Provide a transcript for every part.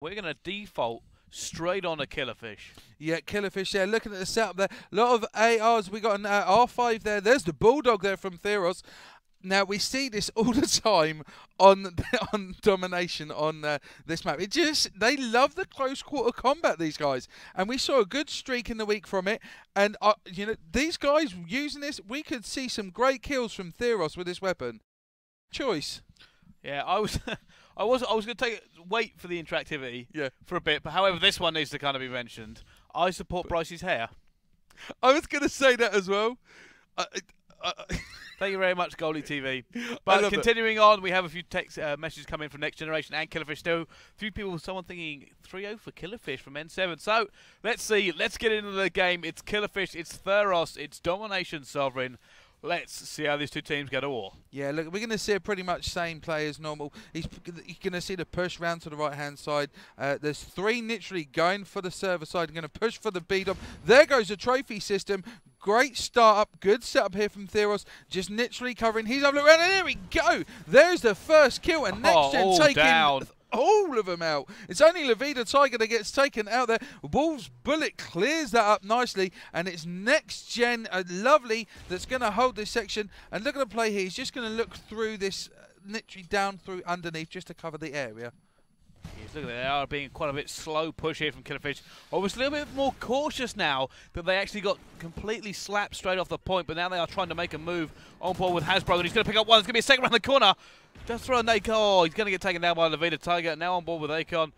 We're going to default straight on a Killerfish. Yeah, Killerfish there. Looking at the setup there. A lot of ARs. We got an R5 there. There's the Bulldog there from Theros. Now, we see this all the time on Domination on this map. They love the close quarter combat, these guys. And we saw a good streak in the week from it. And, you know, these guys using this, we could see some great kills from Theros with this weapon. Choice. Yeah, I was going to wait for the interactivity for a bit, but however, this one needs to kind of be mentioned. I support Bryce's hair. I was going to say that as well. Thank you very much, Goalie TV. But continuing on, we have a few text messages coming from Next Generation and Killerfish too. A few people, someone thinking 3-0 for Killerfish from N7. So let's see. Let's get into the game. It's Killerfish, it's Theros, it's Domination Sovereign. Let's see how these two teams go to war. Yeah, look, we're going to see a pretty much same play as normal. You're going to see the push round to the right-hand side. There's three literally going for the server side. Going to push for the B-dom. There goes the trophy system. Great start-up. Good setup here from Theros. Just literally covering his up around. And there we go. There's the first kill. And NextGen taking down. All of them out. It's only Lavida Tiger that gets taken out there. Wolves Bullet clears that up nicely, and it's NextGen, lovely, that's going to hold this section. And look at the play here. He's just going to look through this, literally down through underneath, just to cover the area. Look at that, they are being quite a bit slow push here from Killerfish. Obviously a little bit more cautious now that they actually got completely slapped straight off the point, but now they are trying to make a move on board with Hasbro, and he's going to pick up one. It's going to be a second around the corner. Just throw a Nakon. Oh, he's going to get taken down by Lavida Tiger. Now on board with Akon.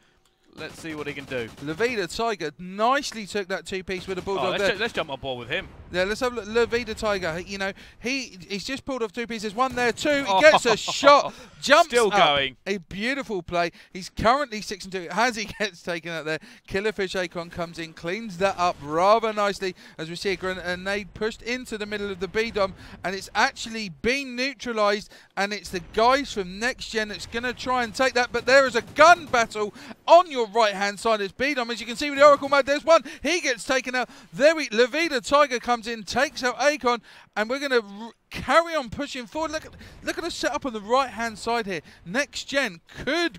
Let's see what he can do. Lavida Tiger nicely took that two-piece with a Bulldog there. Let's jump on board with him. Yeah, let's have a look. Lavida Tiger, you know, he's just pulled off two pieces. One there, two. He gets a shot, jumps Still going. A beautiful play. He's currently 6-2 as he gets taken out there. Killerfish Akon comes in, cleans that up rather nicely as we see a grenade pushed into the middle of the B-dom, and it's actually been neutralized, and it's the guys from NextGen that's going to try and take that, but there is a gun battle on your right-hand side. It's B-dom, as you can see with the Oracle mode. There's one. He gets taken out. Lavida Tiger comes in, takes out Akon, and we're going to carry on pushing forward. Look at the setup on the right-hand side here. NextGen could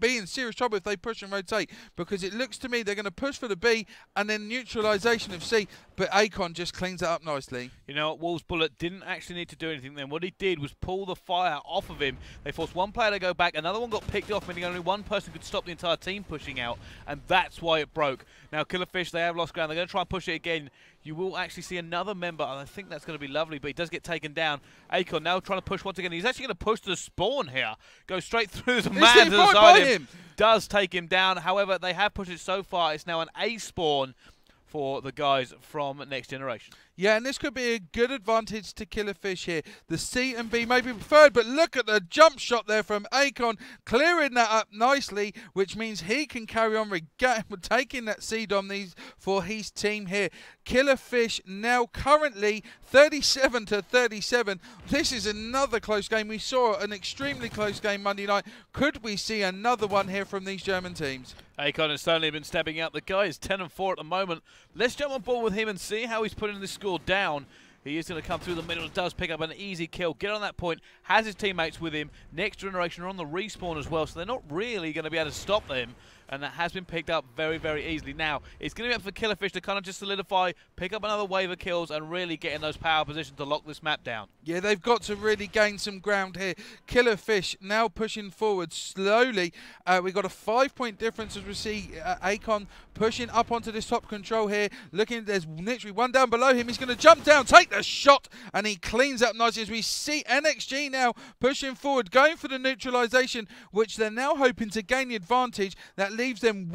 be in serious trouble if they push and rotate, because it looks to me they're going to push for the B and then neutralization of C, but Akon just cleans that up nicely. You know what, Wolves Bullet didn't actually need to do anything then. What he did was pull the fire off of him. They forced one player to go back, another one got picked off, meaning only one person could stop the entire team pushing out, and that's why it broke. Now Killerfish, they have lost ground. They're going to try and push it again. You will actually see another member, and I think that's going to be lovely, but he does get taken down. Akon now trying to push once again. He's actually going to push to the spawn here. Goes straight through the man to the side of him. Does take him down. However, they have pushed it so far. It's now an A spawn for the guys from Next Generation. Yeah, and this could be a good advantage to Killerfish here. The C and B may be preferred, but look at the jump shot there from Akon, clearing that up nicely, which means he can carry on taking that C-dom for his team here. Killerfish now currently 37-37. This is another close game. We saw an extremely close game Monday night. Could we see another one here from these German teams? Akon has certainly been stepping out. The guy is 10-4 at the moment. Let's jump on board with him and see how he's putting this score down. He is going to come through the middle, does pick up an easy kill, get on that point, has his teammates with him. Next Generation are on the respawn as well, so they're not really going to be able to stop them, and that has been picked up very, very easily. Now, it's going to be up for Killerfish to kind of just solidify, pick up another wave of kills, and really get in those power positions to lock this map down. Yeah, they've got to really gain some ground here. Killerfish now pushing forward slowly. We've got a 5-point difference as we see Akon pushing up onto this top control here. Looking, there's literally one down below him. He's going to jump down, take the shot, and he cleans up nicely as we see NXG now pushing forward, going for the neutralization, which they're now hoping to gain the advantage. That leaves them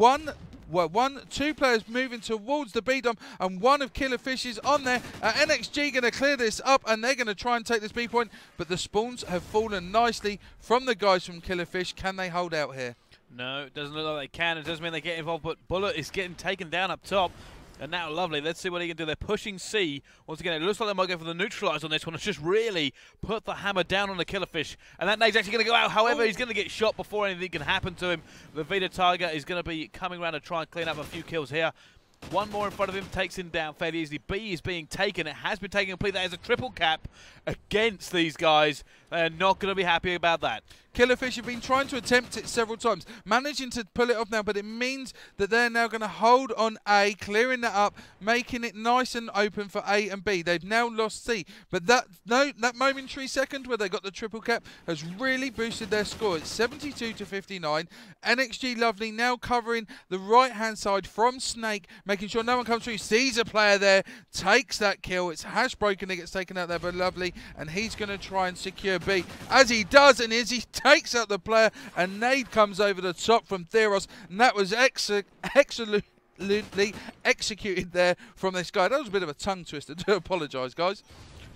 two players moving towards the B-dom, and one of Killerfish is on there. NXG going to clear this up, and they're going to try and take this B point, but the spawns have fallen nicely from the guys from Killerfish. Can they hold out here? No, it doesn't look like they can. It doesn't mean they get involved, but Bullet is getting taken down up top. And now lovely. Let's see what he can do. They're pushing C. Once again, it looks like they might go for the neutralize on this one. It's just really put the hammer down on the Killerfish. And that nade's actually going to go out. However, he's going to get shot before anything can happen to him. The Lavida Tiger is going to be coming around to try and clean up a few kills here. One more in front of him takes him down fairly easily. B is being taken. It has been taken complete. That is a triple cap against these guys. They're not going to be happy about that. Killerfish have been trying to attempt it several times, managing to pull it off now, but it means that they're now going to hold on A, clearing that up, making it nice and open for A and B. They've now lost C, but that momentary second where they got the triple cap has really boosted their score. It's 72 to 59. NXG Lovely now covering the right-hand side from Snake, making sure no one comes through, sees a player there, takes that kill. It's Hashbroken that gets taken out there by Lovely, and he's going to try and secure B. As he does, and as he takes out the player, a nade comes over the top from Theros, and that was excellently executed there from this guy. That was a bit of a tongue twister. Do apologise, guys.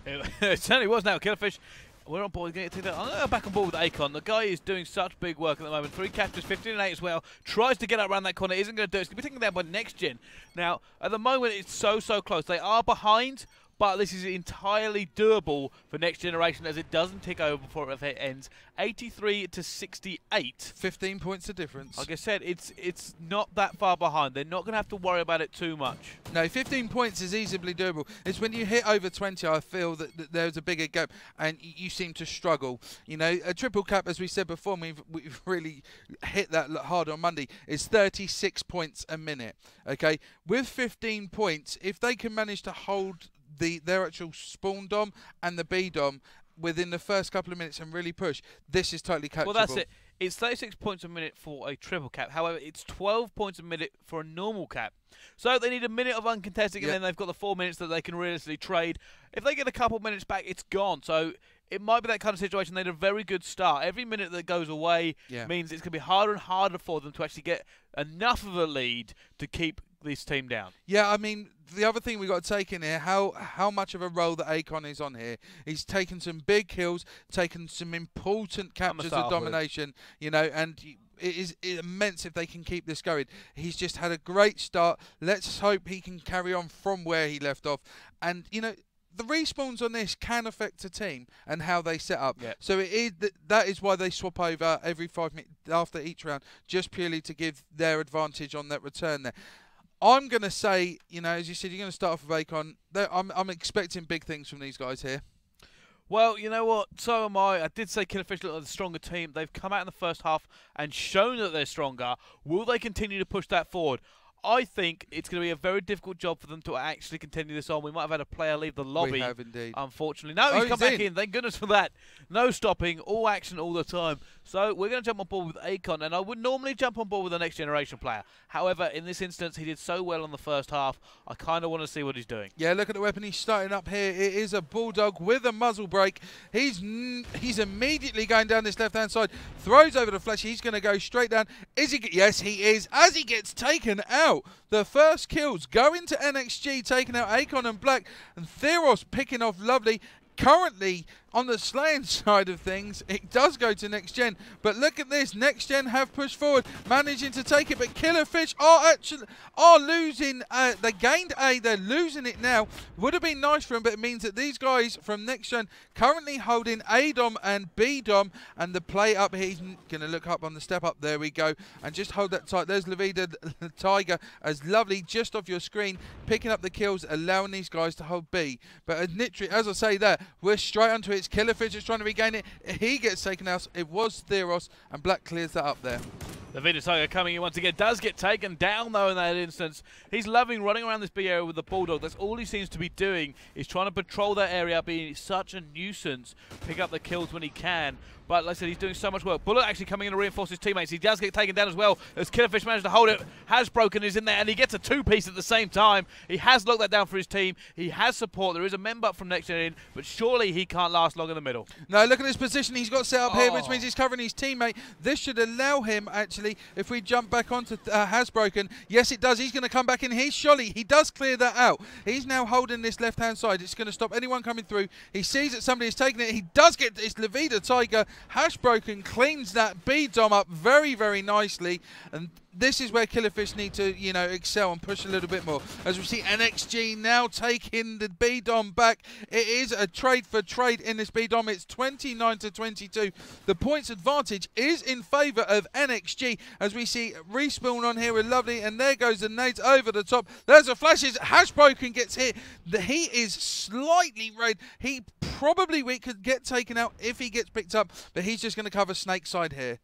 It certainly was. Now, Killerfish, we're on board. I'm going to go back on board with Akon. The guy is doing such big work at the moment. 3 captures, 15 and 8 as well. Tries to get up around that corner. Isn't going to do it. It's going to be taken down by NextGen. Now, at the moment, it's so close. They are behind, but this is entirely doable for Next Generation as it doesn't tick over before it ends. 83 to 68. 15 points of difference. Like I said, it's not that far behind. They're not going to have to worry about it too much. No, 15 points is easily doable. It's when you hit over 20, I feel that there's a bigger gap, and you seem to struggle. You know, a triple cap, as we said before, we've really hit that hard on Monday, is 36 points a minute. Okay, with 15 points, if they can manage to hold their actual spawn dom and the B dom within the first couple of minutes and really push, this is totally catchable. Well, that's it. It's 36 points a minute for a triple cap. However, it's 12 points a minute for a normal cap. So they need a minute of uncontested, and then they've got the 4 minutes that they can realistically trade. If they get a couple minutes back, it's gone. So it might be that kind of situation. They had a very good start. Every minute that goes away means it's going to be harder and harder for them to actually get enough of a lead to keep this team down. Yeah, I mean, the other thing we've got to take in here, how much of a role that Akon is on here. He's taken some big kills, taken some important captures of domination, you know, and it is immense if they can keep this going. He's just had a great start. Let's hope he can carry on from where he left off. And, you know, the respawns on this can affect a team and how they set up. Yeah. So it is that is why they swap over every 5 minutes after each round, just purely to give their advantage on that return there. I'm going to say, you know, as you said, you're going to start off with Akon. I'm expecting big things from these guys here. Well, you know what? So am I. I did say Killerfish look like the stronger team. They've come out in the first half and shown that they're stronger. Will they continue to push that forward? I think it's going to be a very difficult job for them to actually continue this on. We might have had a player leave the lobby. We have indeed. Unfortunately. No, he's come back in. Thank goodness for that. No stopping. All action all the time. So we're going to jump on board with Akon. And I would normally jump on board with the Next Generation player. However, in this instance, he did so well on the first half. I kind of want to see what he's doing. Yeah, look at the weapon he's starting up here. It is a Bulldog with a muzzle brake. He's immediately going down this left-hand side. Throws over the flash. He's going to go straight down. Is he? Yes, he is. As he gets taken out. The first kills going to NXG, taking out Akon and Black, and Theros picking off Lovely. Currently, on the slaying side of things, it does go to NextGen. But look at this. NextGen have pushed forward, managing to take it. But Killerfish are losing. They gained A. They're losing it now. Would have been nice for them, but it means that these guys from NextGen currently holding A dom and B dom. And the play up here, he's going to look up on the step up. There we go. And just hold that tight. There's Levida Tiger as Lovely just off your screen, picking up the kills, allowing these guys to hold B. But literally, as I say that, we're straight onto it. It's Killerfish is trying to regain it. He gets taken out. It was Theros, and Black clears that up there. The Vita Tiger coming in once again. Does get taken down, though, in that instance. He's loving running around this B area with the Bulldog. That's all he seems to be doing, is trying to patrol that area, being such a nuisance. Pick up the kills when he can. But like I said, he's doing so much work. Bullet actually coming in to reinforce his teammates. He does get taken down as well, as Killerfish managed to hold it. Hashbroken is in there, and he gets a two-piece at the same time. He has locked that down for his team. He has support. There is a member up from NextGen in, but surely he can't last long in the middle. No, look at his position. He's got set up here, which means he's covering his teammate. This should allow him, actually, if we jump back onto Hasbroken. Yes, it does. He's going to come back in. He's Sholly. He does clear that out. He's now holding this left-hand side. It's going to stop anyone coming through. He sees that somebody is taking it. He does get this Levida Tiger. Hashbroken cleans that B dom up very, very nicely. And this is where Killerfish need to, you know, excel and push a little bit more. As we see NXG now taking the B dom back. It is a trade for trade in this B dom. It's 29 to 22. The points advantage is in favour of NXG. GG as we see respawn on here with Lovely, and there goes the nades over the top. There's a flashes. Hashbroken gets hit. He is slightly red. He probably could get taken out if he gets picked up, but he's just going to cover Snake side here.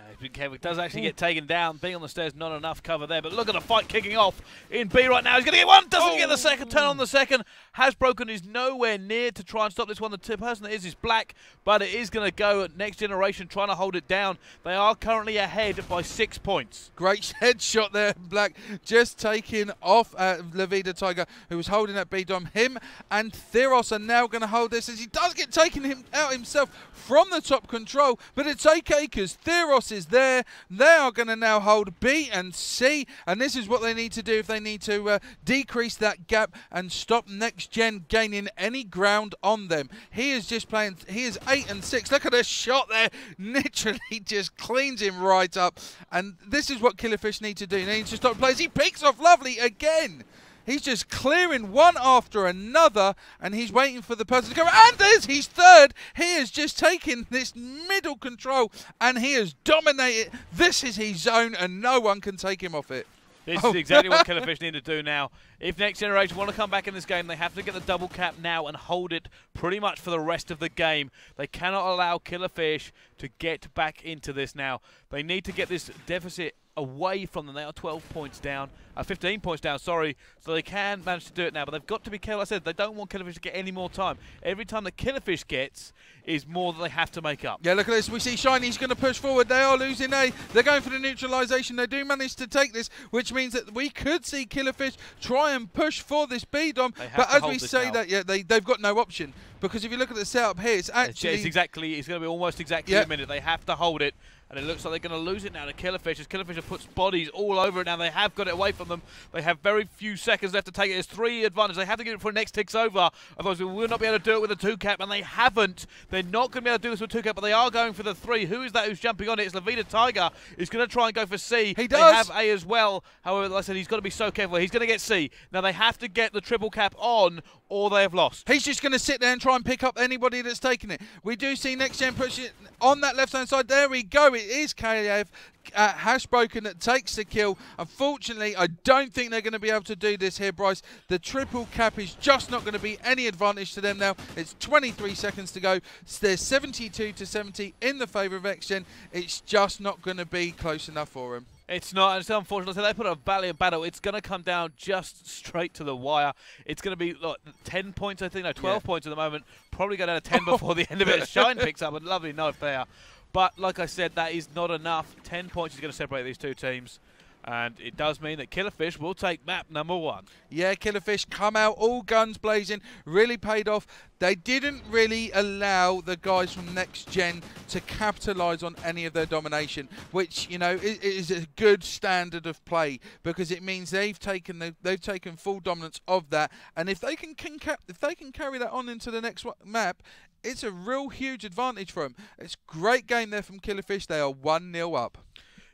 He's been careful. Does actually get taken down. Being on the stairs, not enough cover there. But look at the fight kicking off in B right now. He's going to get one. Doesn't get the second. Turn on the second. Hashbroken is nowhere near to try and stop this one. The person that is black, but it is going to go at Next Generation trying to hold it down. They are currently ahead by 6 points. Great headshot there, Black, just taking off Levida Tiger, who was holding that B-Dom. Him and Theros are now going to hold this as he does get taken out himself from the top control, but it's okay because Theros is there. They are going to now hold B and C, and this is what they need to do if they need to decrease that gap and stop NextGen gaining any ground on them. He is just playing, he is 8 and 6. Look at the shot there, literally just cleans him right up, and this is what Killerfish need to do. They need to stop players. He picks off Lovely again. He's just clearing one after another, and he's waiting for the person to come. And there's he's third. He has just taken this middle control, and he has dominated. This is his zone, and no one can take him off it. This is exactly what Killerfish need to do now. If Next Generation want to come back in this game, they have to get the double cap now and hold it pretty much for the rest of the game. They cannot allow Killerfish to get back into this now. They need to get this deficit away from them. They are 12 points down, 15 points down, sorry, so they can manage to do it now, but they've got to be careful. I said they don't want Killerfish to get any more time. Every time that Killerfish gets is more that they have to make up. Yeah, look at this. We see Shiny's going to push forward. They are losing A. They're going for the neutralization. They do manage to take this, which means that we could see Killerfish try and push for this B-Dom, but as we say that, yeah, they've got no option, because if you look at the setup here, it's actually... It's going to be almost exactly a minute. They have to hold it. And it looks like they're going to lose it now to Killerfish, as Killerfish have put bodies all over it now. They have got it away from them. They have very few seconds left to take it. There's 3 advantage. They have to get it before next ticks over. Otherwise, we will not be able to do it with a 2-cap, and they haven't. They're not going to be able to do this with 2-cap, but they are going for the 3. Who is that who's jumping on it? It's Levida Tiger. He's going to try and go for C. He does. They have A as well. However, like I said, he's got to be so careful. He's going to get C. Now, they have to get the triple cap on, or they have lost. He's just going to sit there and try and pick up anybody that's taking it. We do see NextGen push it on that left-hand side. There we go. It is KF. Hashbroken that takes the kill. Unfortunately, I don't think they're going to be able to do this here, Bryce. The triple cap is just not going to be any advantage to them now. It's 23 seconds to go. There's 72 to 70 in the favour of NextGen. It's just not going to be close enough for them. It's not. It's unfortunate. So they put a valiant battle. It's going to come down just straight to the wire. It's going to be, look, 10 points, I think. No, 12 points at the moment. Probably go down to 10 before the end of it. Shine picks up a lovely knife there. But like I said, that is not enough. 10 points is going to separate these two teams. And it does mean that Killerfish will take map number 1. Yeah, Killerfish come out all guns blazing, really paid off. They didn't really allow the guys from NextGen to capitalise on any of their domination, which, you know, is a good standard of play, because it means they've taken full dominance of that. And if they can carry that on into the next map, it's a real huge advantage for them. It's a great game there from Killerfish. They are 1-0 up.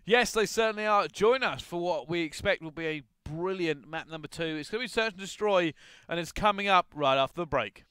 Yes, they certainly are. Join us for what we expect will be a brilliant map number 2. It's going to be Search and Destroy, and it's coming up right after the break.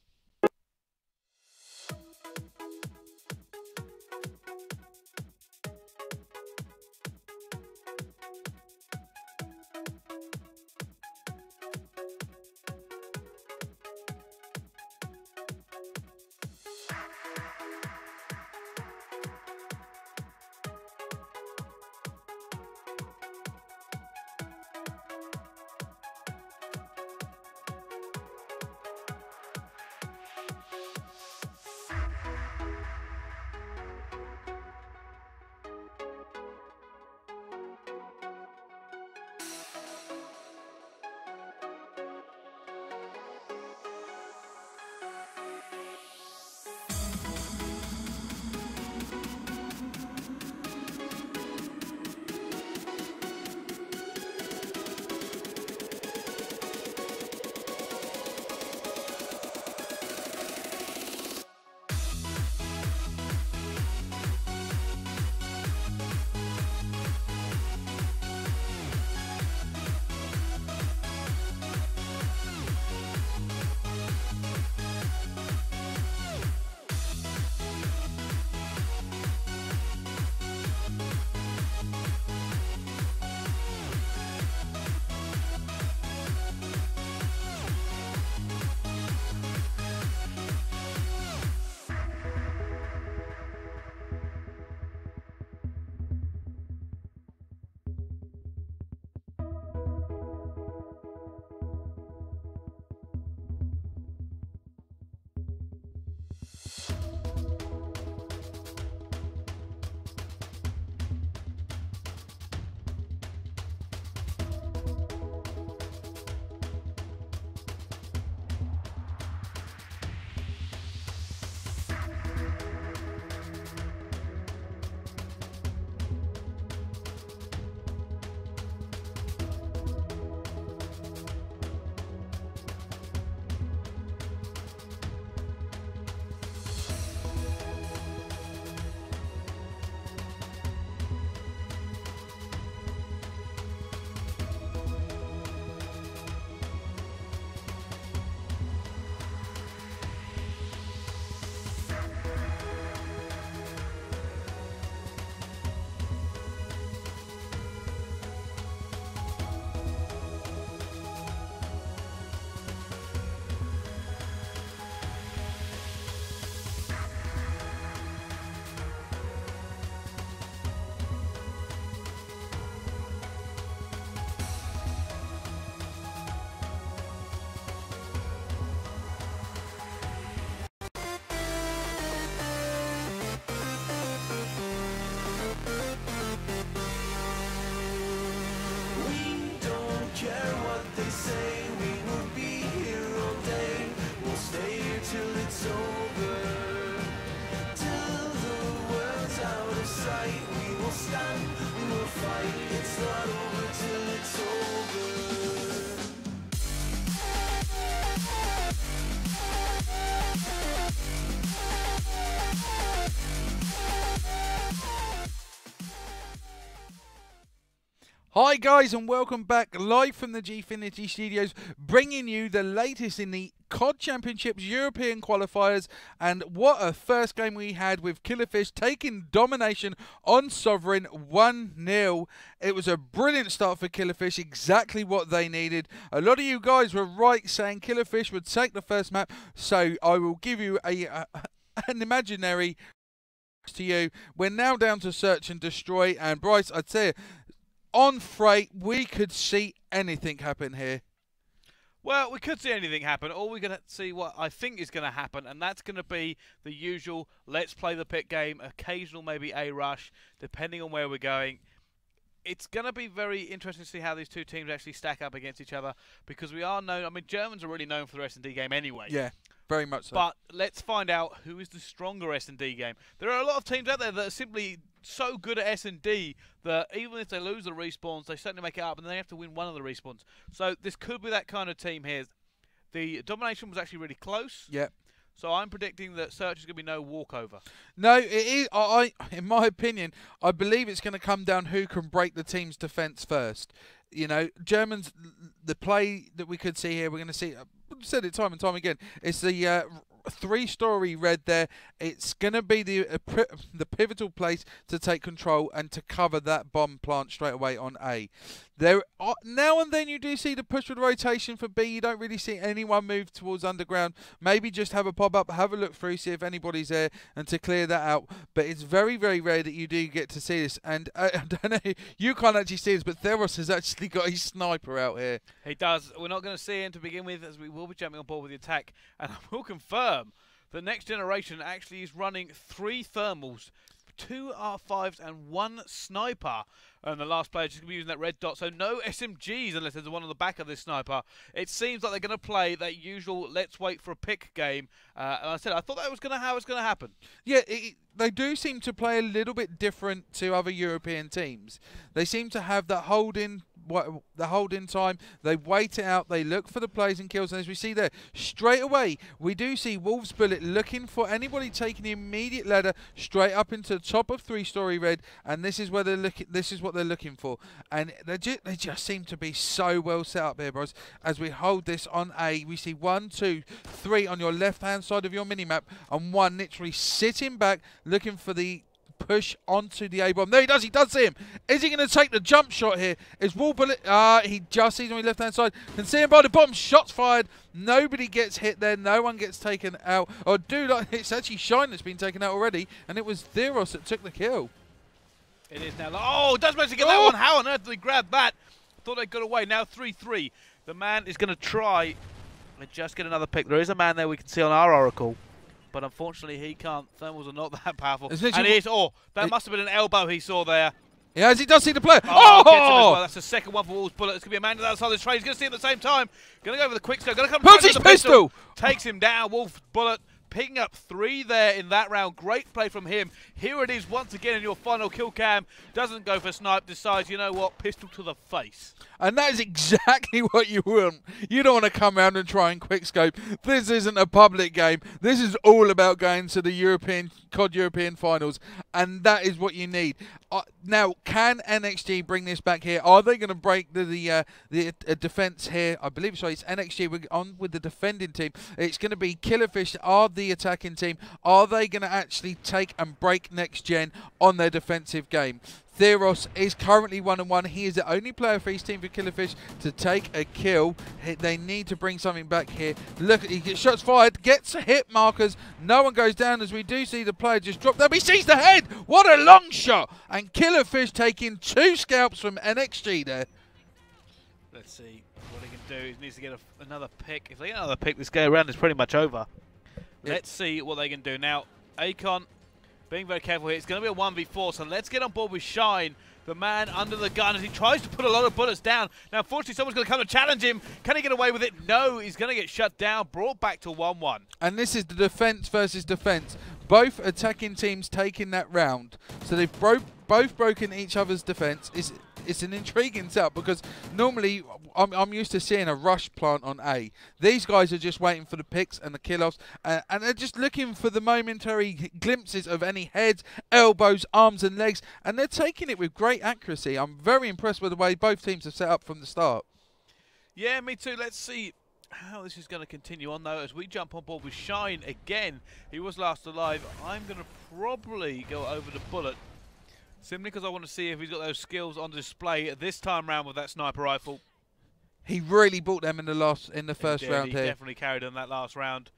Hi guys and welcome back live from the Gfinity Studios, bringing you the latest in the COD Championships European qualifiers. And what a first game we had with Killerfish taking domination on Sovereign 1-0. It was a brilliant start for Killerfish, exactly what they needed. A lot of you guys were right saying Killerfish would take the first map, so I will give you an imaginary to you. We're now down to search and destroy, and Bryce, I'd say on Freight, we could see anything happen here. Well, we could see anything happen, or we're going to see what I think is going to happen, and that's going to be the usual let's play the pit game, occasional maybe a rush, depending on where we're going. It's going to be very interesting to see how these two teams actually stack up against each other, because we are known, I mean, Germans are really known for their S&D game anyway. Yeah, very much so. But let's find out who is the stronger S&D game. There are a lot of teams out there that are simply so good at S&D that even if they lose the respawns, they certainly make it up, and then they have to win one of the respawns. So this could be that kind of team here. The domination was actually really close. Yep. So I'm predicting that Search is going to be no walkover. No, it is. In my opinion, I believe it's going to come down who can break the team's defence first. You know, Germans, the play that we could see here, we're going to see, I've said it time and time again, it's the three-story red there. It's going to be the pivotal place to take control and to cover that bomb plant straight away on A. There now and then you do see the push with rotation for B. You don't really see anyone move towards underground. Maybe just have a pop-up, have a look through, see if anybody's there, and to clear that out. But it's very, very rare that you do get to see this. And I don't know, you can't actually see this, but Theros has actually got his sniper out here. He does. We're not going to see him to begin with, as we will be jumping on board with the attack. And I will confirm the next generation actually is running 3 thermals, 2 R5s and 1 sniper. And the last player just going to be using that red dot. So no SMGs unless there's one on the back of this sniper. It seems like they're going to play that usual let's wait for a pick game. And I said I thought that was going to how it's going to happen. Yeah, they do seem to play a little bit different to other European teams. They seem to have that hold-in time. They wait it out. They look for the plays and kills. And as we see there, straight away, we do see Wolves Bullet looking for anybody taking the immediate ladder straight up into the top of 3-story red. And this is where they're looking. This is what they're looking for. And they just seem to be so well set up here, bros. As we hold this on A, we see 1, 2, 3 on your left-hand side of your minimap, and 1 literally sitting back, looking for the push onto the A-bomb. There he does see him. Is he going to take the jump shot here? Is Wall Bullet? He just sees him on the left-hand side. Can see him by the bomb. Shots fired. Nobody gets hit there. No one gets taken out. Or it's actually Shine that's been taken out already, and it was Theros that took the kill. It is now. Oh, does manage to get that one. How on earth did he grab that? Thought they got away. Now 3-3. The man is going to try and just get another pick. There is a man there we can see on our Oracle, but unfortunately he can't. Thermals are not that powerful. And he is. Oh, that must have been an elbow he saw there. Yeah, as he does see the player. Oh! Gets him as well. That's the second one for Wolves Bullet. It's going to be a man to the other side of the train. He's going to see him at the same time. Going to go with the quick scope. Going to come. Puts his pistol. Takes him down. Wolves Bullet picking up 3 there in that round. Great play from him. Here it is once again in your final kill cam. Doesn't go for snipe. Decides, you know what, pistol to the face. And that is exactly what you want. You don't want to come around and try and quickscope. This isn't a public game. This is all about going to the COD European finals. And that is what you need. Now, can NXG bring this back here? Are they going to break the defense here? I believe so. It's NXG. We're on with the defending team. It's going to be Killerfish are the attacking team. Are they going to actually take and break NextGen on their defensive game? Theros is currently 1-1. He is the only player for his team for Killerfish to take a kill. They need to bring something back here. Look, he gets shots fired, gets hit markers. No one goes down as we do see the player just drop there. He sees the head. What a long shot. And Killerfish taking 2 scalps from NXG there. Let's see what he can do. He needs to get another pick. If they get another pick, this game around is pretty much over. Let's see what they can do. Now, Akon being very careful here. It's going to be a 1v4, so let's get on board with Shine, the man under the gun, as he tries to put a lot of bullets down. Now, unfortunately, someone's going to come and challenge him. Can he get away with it? No, he's going to get shut down, brought back to 1-1. And this is the defense versus defense. Both attacking teams taking that round. So they've both broken each other's defense. it's an intriguing setup because normally I'm used to seeing a rush plant on A. These guys are just waiting for the picks and the kill-offs, and they're just looking for the momentary glimpses of any heads, elbows, arms and legs, and they're taking it with great accuracy. I'm very impressed with the way both teams have set up from the start. Yeah, me too. Let's see how this is going to continue on, though, as we jump on board with Shine again. He was last alive. I'm going to probably go over to Bullet, simply because I want to see if he's got those skills on display this time round with that sniper rifle. He really brought them in the first round here. He definitely carried on that last round.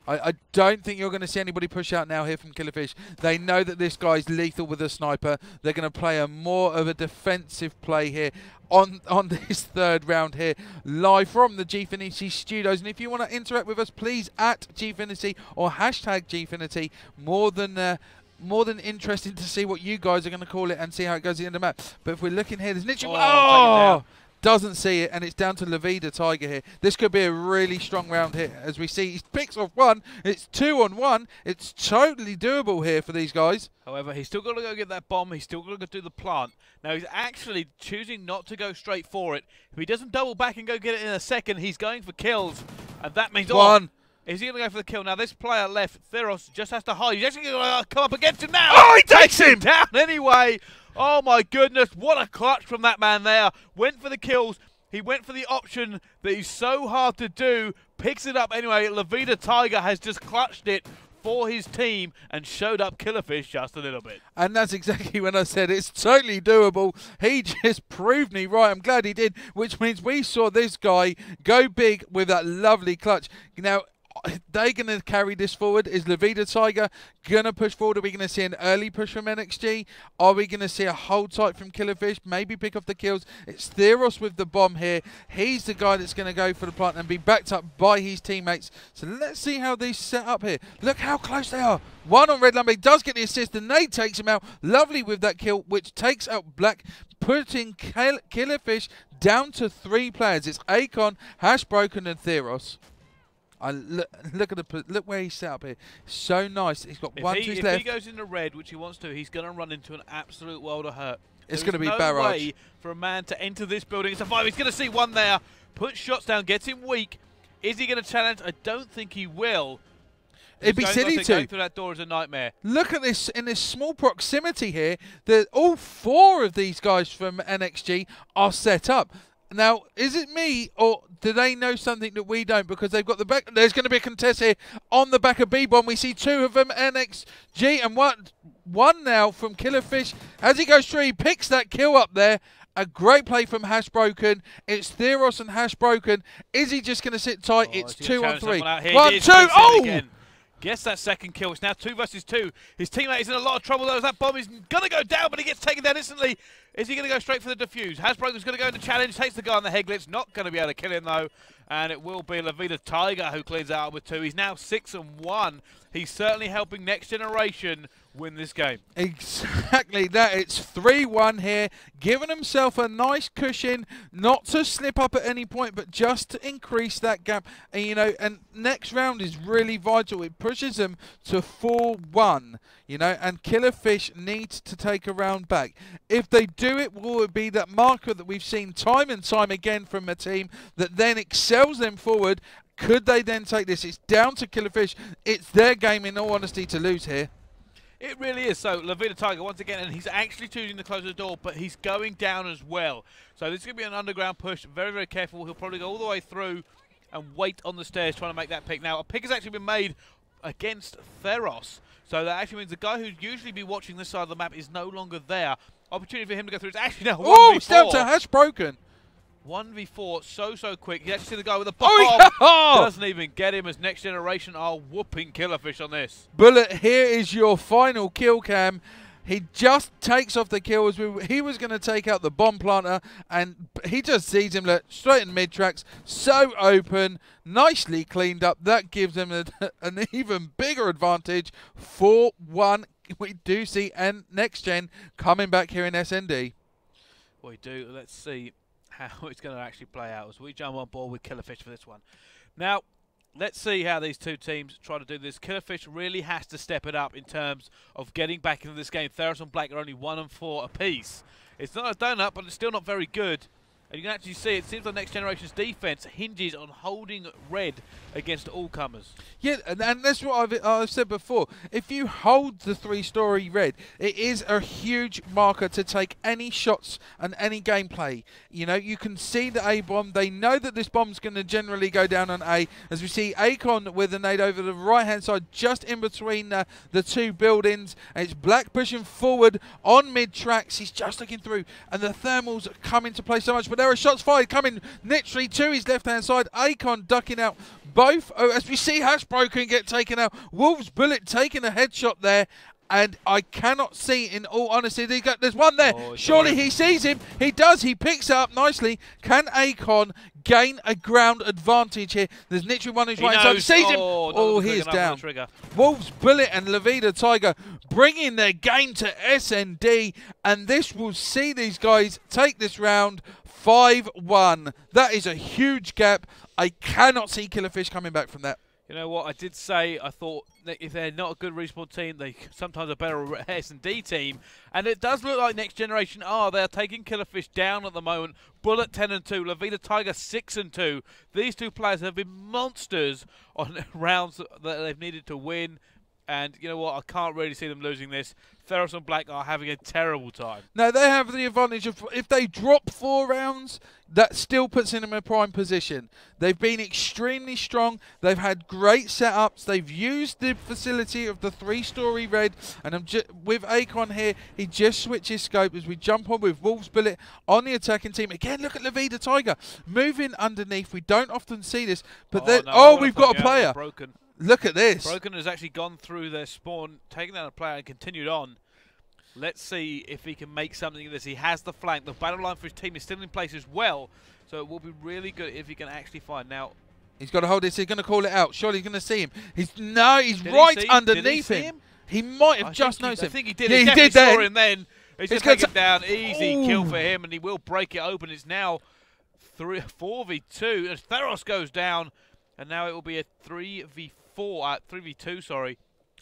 I don't think you're going to see anybody push out now here from Killerfish. They know that this guy's lethal with a sniper. They're going to play a more of a defensive play here on this third round here, live from the Gfinity studios. And if you want to interact with us, please at Gfinity or hashtag Gfinity. More than interesting to see what you guys are going to call it and see how it goes at the end of the map. But if we're looking here, there's literally doesn't see it, and it's down to Lavida Tiger here. This could be a really strong round here. As we see, he picks off one. It's 2-on-1. It's totally doable here for these guys. However, he's still got to go get that bomb. He's still got to go do the plant. Now, he's actually choosing not to go straight for it. If he doesn't double back and go get it in a second, he's going for kills. And that means one. Is he going to go for the kill? Now, this player left, Theros, just has to hide. He's actually going to come up against him now. Oh, he takes him down anyway. Oh, my goodness. What a clutch from that man there. Went for the kills. He went for the option that is so hard to do. Picks it up anyway. Lavida Tiger has just clutched it for his team and showed up Killerfish just a little bit. And that's exactly when I said it's totally doable. He just proved me right. I'm glad he did, which means we saw this guy go big with that lovely clutch. Now, they're going to carry this forward. Is Lavida Tiger going to push forward? Are we going to see an early push from NXG? Are we going to see a hold tight from Killerfish? Maybe pick off the kills. It's Theros with the bomb here. He's the guy that's going to go for the plant and be backed up by his teammates. So let's see how these set up here. Look how close they are. One on Red Lumber. He does get the assist, and Nade takes him out. Lovely with that kill, which takes out Black, putting Killerfish down to 3 players. It's Akon, Hashbroken, and Theros. Look where he's set up here. So nice. He's got one, two left. If he goes into red, which he wants to, he's going to run into an absolute world of hurt. It's going to be no barrage. way for a man to enter this building and survive. He's going to see one there, puts shots down, gets him weak. Is he going to challenge? I don't think he will. It'd be silly to. Going through that door is a nightmare. Look at this in this small proximity here. All 4 of these guys from NXG are set up. Now, is it me, or do they know something that we don't? Because they've got the back. There's going to be a contest here on the back of B-Bomb. We see 2 of them, NXG, and one now from Killerfish. As he goes through, he picks that kill up there. A great play from Hashbroken. It's Theros and Hashbroken. Is he just going to sit tight? It's 2 on 3. 1, 2. Oh! Gets that second kill. It's now 2 versus 2. His teammate is in a lot of trouble, though, as that bomb is going to go down, but he gets taken down instantly. Is he going to go straight for the defuse? Hasbroken's going to go into challenge, takes the guy on the head glitch. Not going to be able to kill him, though. And it will be Lavida Tiger who cleans out with 2. He's now 6-1. He's certainly helping Next Generation win this game. Exactly that. It's 3-1 here, giving himself a nice cushion, not to slip up at any point, but just to increase that gap. And, and next round is really vital. It pushes them to 4-1, and Killerfish needs to take a round back. If they do it, will it be that marker that we've seen time and time again from a team that then excels them forward? Could they then take this? It's down to Killerfish. It's their game, in all honesty, to lose here. It really is. So, Lavida Tiger once again, and he's actually choosing to close the door, but he's going down as well. So this is going to be an underground push. Very, very careful. He'll probably go all the way through and wait on the stairs trying to make that pick. Now, a pick has actually been made against Theros. So that actually means the guy who'd usually be watching this side of the map is no longer there. Opportunity for him to go through. It's actually now 1v4. Oh, it's down to Hashbroken. 1v4, so quick. You actually see the guy with the bomb. Doesn't even get him, as Next Generation are whooping Killerfish on this. Bullet, here is your final kill cam. He just takes off the kill as he was going to take out the bomb planter, and he just sees him straight in mid-tracks. So open, nicely cleaned up. That gives him an even bigger advantage. 4-1. We do see Next Gen coming back here in SND. We do. Let's see how it's going to actually play out as we jump on board with Killerfish for this one. Now, let's see how these 2 teams try to do this. Killerfish really has to step it up in terms of getting back into this game. Theros and Black are only 1-4 apiece. It's not a donut, but it's still not very good. And you can actually see, it seems like Next Generation's defense hinges on holding red against all comers. Yeah, and that's what I've said before. If you hold the 3-story red, it is a huge marker to take any shots and any gameplay. You know, you can see the A bomb. They know that this bomb's going to generally go down on A. As we see Akon with a nade over the right-hand side, just in between the two buildings. And it's Black pushing forward on mid-tracks. He's just looking through, and the thermals come into play so much. But there are shots fired coming literally to his left-hand side. Akon ducking out both. Oh, as we see Hashbroken get taken out. Wolves Bullet taking a headshot there. And I cannot see, in all honesty, there's one there. Oh, surely he sees him. He does. He picks it up nicely. Can Akon gain a ground advantage here? There's literally one who's right inside. Sees him. Oh, he is down. Wolves Bullet and Lavida Tiger bringing their game to SND. And this will see these guys take this round 5-1. That is a huge gap. I cannot see Killerfish coming back from that. You know what, I did say, I thought that if they're not a good respawn team, they sometimes are better S&D team. And it does look like Next Generation are. They're taking Killerfish down at the moment. Bullet 10-2, Lavida Tiger 6-2. These two players have been monsters on rounds that they've needed to win. And you know what, I can't really see them losing this. Theros and Black are having a terrible time. No, they have the advantage of, if they drop 4 rounds, that still puts them in a prime position. They've been extremely strong. They've had great setups. They've used the facility of the 3-story red. And with Akon here, he just switches scope as we jump on with Wolves Bullet on the attacking team. Again, look at Lavida Tiger moving underneath. We don't often see this. But we've got a player. Broken. Look at this. Broken has actually gone through their spawn, taken down a player and continued on. Let's see if he can make something of this. He has the flank. The battle line for his team is still in place as well. So it will be really good if he can actually find. Now, he's got to hold this. He's going to call it out. Surely he's going to see him. He's right underneath him. He might have just noticed him. I think he did. Yeah, he did saw him then. He's going to take him down. Easy Ooh. kill for him, and he will break it open. It's now 4v2 as Theros goes down, and now it will be a 3v2, sorry.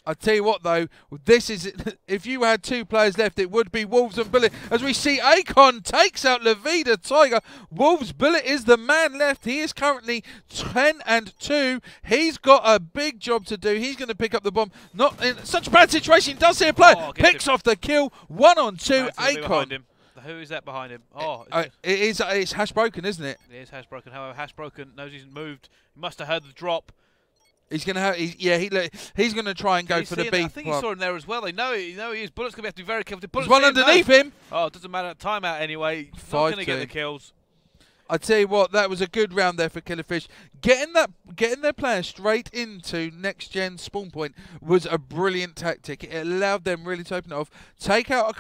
I tell you what, though, this is, if you had 2 players left, it would be Wolves and Bullet. As we see Akon takes out Lavida Tiger. Wolves Bullet is the man left. He is currently 10-2. He's got a big job to do. He's going to pick up the bomb. Not in such a bad situation. Does see a player. Picks off the kill. 1-on-2. Akon. Who is that behind him? It's Hashbroken, isn't it? It is Hashbroken. However, Hashbroken knows he's moved. He must have heard the drop. He's going to have, he's going to try and go for the B. I think he saw him there as well. They know he is. Bullet's going to have to be very careful. There's one underneath him. Oh, it doesn't matter. Timeout anyway. He's not going to get the kills. I tell you what, that was a good round there for Killerfish. Getting their players straight into Next Gen spawn point was a brilliant tactic. It allowed them really to open it off, take out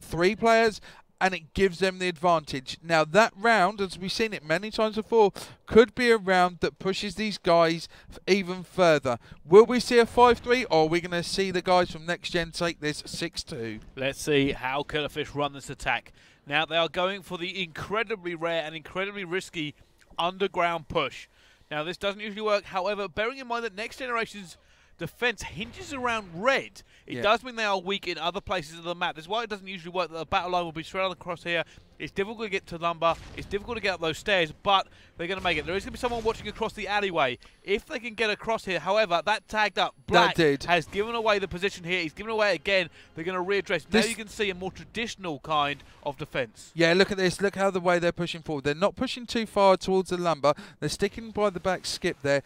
3 players, and it gives them the advantage. Now that round, as we've seen it many times before, could be a round that pushes these guys even further. Will we see a 5-3, or are we going to see the guys from Next Gen take this 6-2? Let's see how Killerfish run this attack. Now they are going for the incredibly rare and incredibly risky underground push. Now this doesn't usually work, however, bearing in mind that Next Generation's defense hinges around red, it does mean they are weak in other places of the map. That's why it doesn't usually work that the battle line will be straight across here. It's difficult to get to lumber, it's difficult to get up those stairs, but they're going to make it. There is going to be someone watching across the alleyway. If they can get across here, however, that tagged up Black has given away the position here. He's given away again. They're going to readdress. Now you can see a more traditional kind of defense. Yeah, look at this. Look how the way they're pushing forward. They're not pushing too far towards the lumber. They're sticking by the back skip there.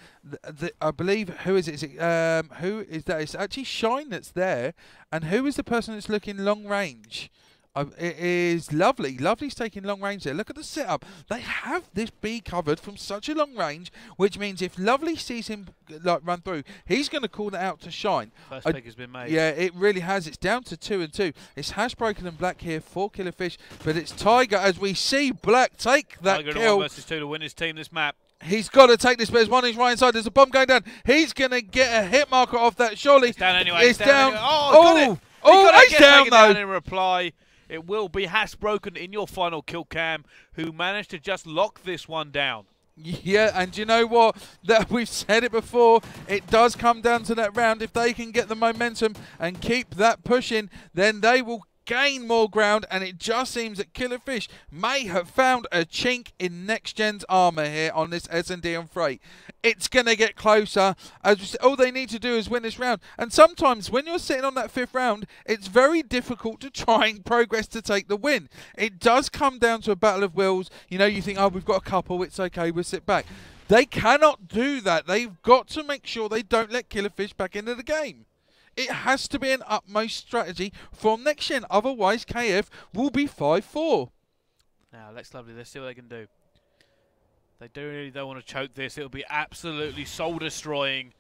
I believe, who is it? Who is that? It's actually Shine that's there. And who is the person that's looking long range? It is Lovely. Lovely's taking long range there. Look at the setup. They have this B covered from such a long range, which means if Lovely sees him run through, he's going to call that out to Shine. First pick has been made. Yeah, it really has. It's down to 2-2. It's Hashbroken and Black here for Killerfish, but it's Tiger as we see Black take that kill. 1 versus 2 to win his team this map. He's got to take this, but there's one inch right inside. There's a bomb going down. He's going to get a hit marker off that, surely. It's down anyway. It's down. Anyway. Oh, he's down, though. In reply. It will be Hashbroken in your final kill cam, who managed to just lock this one down. Yeah, and you know what? That we've said it before. It does come down to that round. If they can get the momentum and keep that pushing, then they will gain more ground, and it just seems that Killerfish may have found a chink in NextGen's armour here on this S&D on Freight. It's going to get closer. All they need to do is win this round. And sometimes when you're sitting on that 5th round, it's very difficult to try and progress to take the win. It does come down to a battle of wills. You know, you think, oh, we've got a couple, it's okay, we'll sit back. They cannot do that. They've got to make sure they don't let Killerfish back into the game. It has to be an utmost strategy from NextGen. Otherwise, KF will be 5-4. Now, let's see what they can do. They really don't want to choke this. It'll be absolutely soul-destroying.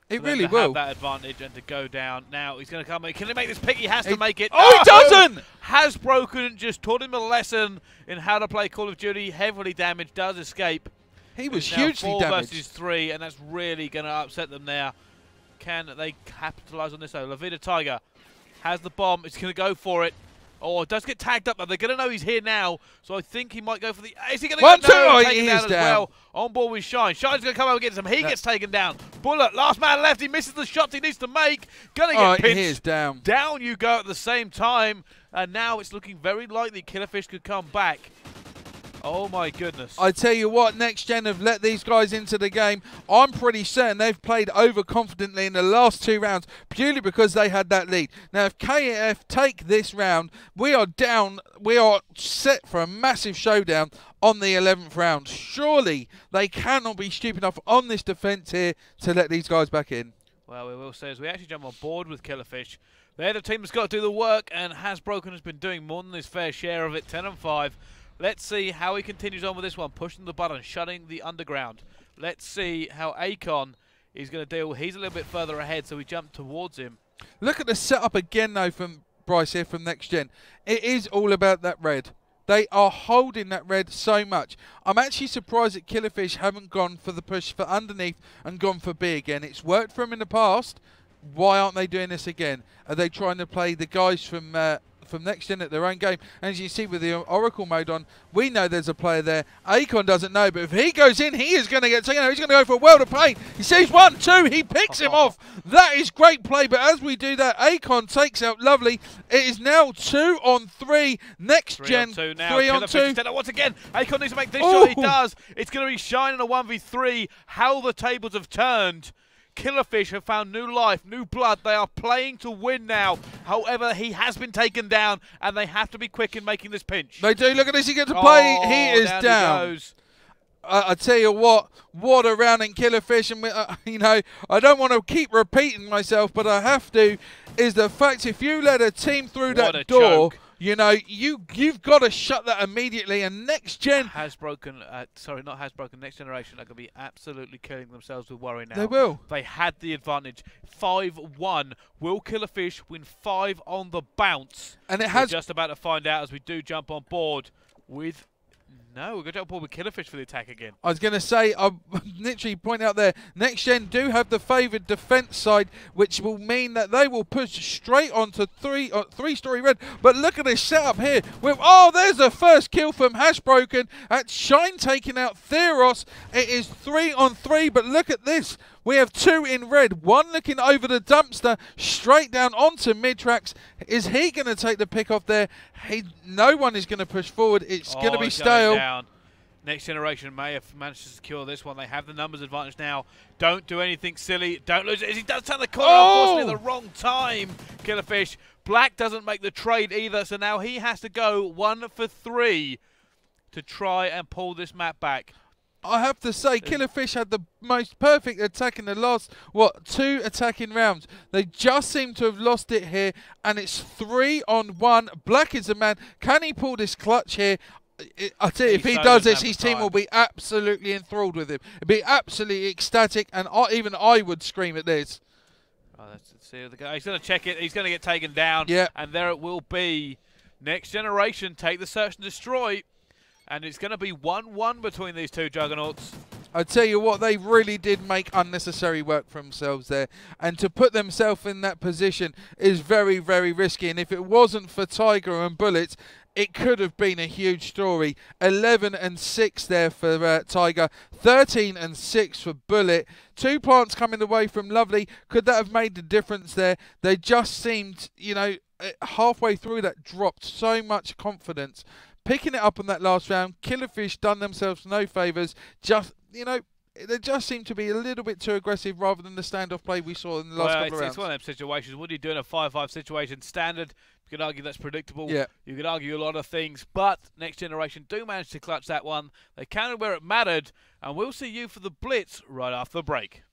It really will. Have that advantage and to go down. Now, he's going to come in. Can he make this pick? He has to make it. Oh, he doesn't! Hasbroken just taught him a lesson in how to play Call of Duty. Heavily damaged, does escape. He was hugely damaged. 4 versus 3, and that's really going to upset them now. Can they capitalise on this though? Lavida Tiger has the bomb. It's going to go for it. Oh, it does get tagged up though. They're going to know he's here now, so I think he might go for the... Is he going to go? No, taken down as well. On board with Shine. Shine's going to come over and get some. He gets taken down. Bullet, last man left. He misses the shots he needs to make. Going to get pinched. He is down. Down you go at the same time. And now it's looking very likely Killerfish could come back. Oh my goodness. I tell you what, NextGen have let these guys into the game. I'm pretty certain they've played overconfidently in the last 2 rounds purely because they had that lead. Now if KF take this round, we are down, we are set for a massive showdown on the 11th round. Surely they cannot be stupid enough on this defence here to let these guys back in. Well, we will say as we actually jump on board with Killerfish, they're the team that's got to do the work, and Hasbroken has been doing more than his fair share of it, 10-5. Let's see how he continues on with this one, pushing the button, shutting the underground. Let's see how Akon is going to deal. He's a little bit further ahead, so we jump towards him. Look at the setup again, though, from Bryce here from NextGen. It is all about that red. They are holding that red so much. I'm actually surprised that Killerfish haven't gone for the push for underneath and gone for B again. It's worked for them in the past. Why aren't they doing this again? Are they trying to play the guys from NextGen at their own game? And as you see with the Oracle mode on, we know there's a player there. Akon doesn't know, but if he goes in, he is going to get taken out. He's going to go for a world of pain. He sees 1, 2, he picks him off. That is great play, but as we do that, Akon takes out Lovely. It is now 2 on 3. NextGen 3 on 2. Once again, Akon needs to make this shot. He does. It's going to be Shine in a 1v3. How the tables have turned. Killerfish have found new life, new blood. They are playing to win now. However, he has been taken down, and they have to be quick in making this pinch. They do. Look at this. He gets to play. He is down. He goes. I tell you what a round in Killerfish. And, you know, I don't want to keep repeating myself, but I have to, is the fact if you let a team through that door, you know, you've got to shut that immediately. And NextGen sorry, not Hasbroken, Next Generation are going to be absolutely killing themselves with worry now. They will. They had the advantage. 5-1. Will Killerfish win 5 on the bounce? And we're just about to find out as we do jump on board with... No, we're going to jump on board with Killerfish for the attack again. I was going to say, I'll literally point out there, NextGen do have the favoured defence side, which will mean that they will push straight onto three-story red. But look at this setup here. There's the first kill from Hasbroken. That's Shine taking out Theros. It is 3 on 3, but look at this. We have 2 in red, 1 looking over the dumpster, straight down onto mid-tracks. Is he going to take the pick off there? No one is going to push forward. It's going to be stale. Down. Next Generation may have managed to secure this one. They have the numbers advantage now. Don't do anything silly. Don't lose it. As he does turn the corner, unfortunately, at the wrong time. Killerfish. Black doesn't make the trade either, so now he has to go 1 for 3 to try and pull this map back. I have to say, Killerfish had the most perfect attack in the last, 2 attacking rounds. They just seem to have lost it here, and it's 3 on 1. Black is the man. Can he pull this clutch here? I tell you, if he does this, his team will be absolutely enthralled with him. It'd be absolutely ecstatic, and even I would scream at this. Oh, let's see the guy. He's going to check it. He's going to get taken down. Yeah. And there it will be. Next Generation take the search and destroy. And it's going to be 1-1 between these two juggernauts. I tell you what, they really did make unnecessary work for themselves there. And to put themselves in that position is very, very risky. And if it wasn't for Tiger and Bullets, it could have been a huge story. 11 and 6 there for Tiger. 13 and 6 for Bullet. 2 plants coming away from Lovely. Could that have made the difference there? They just seemed, you know, halfway through that dropped so much confidence. Picking it up on that last round, Killerfish done themselves no favours. Just, you know, they just seem to be a little bit too aggressive rather than the standoff play we saw in the last couple of rounds. It's one of them situations. What do you do in a 5-5 situation? Standard, you could argue that's predictable. Yeah. You could argue a lot of things, but Next Generation do manage to clutch that one. They counted where it mattered, and we'll see you for the Blitz right after the break.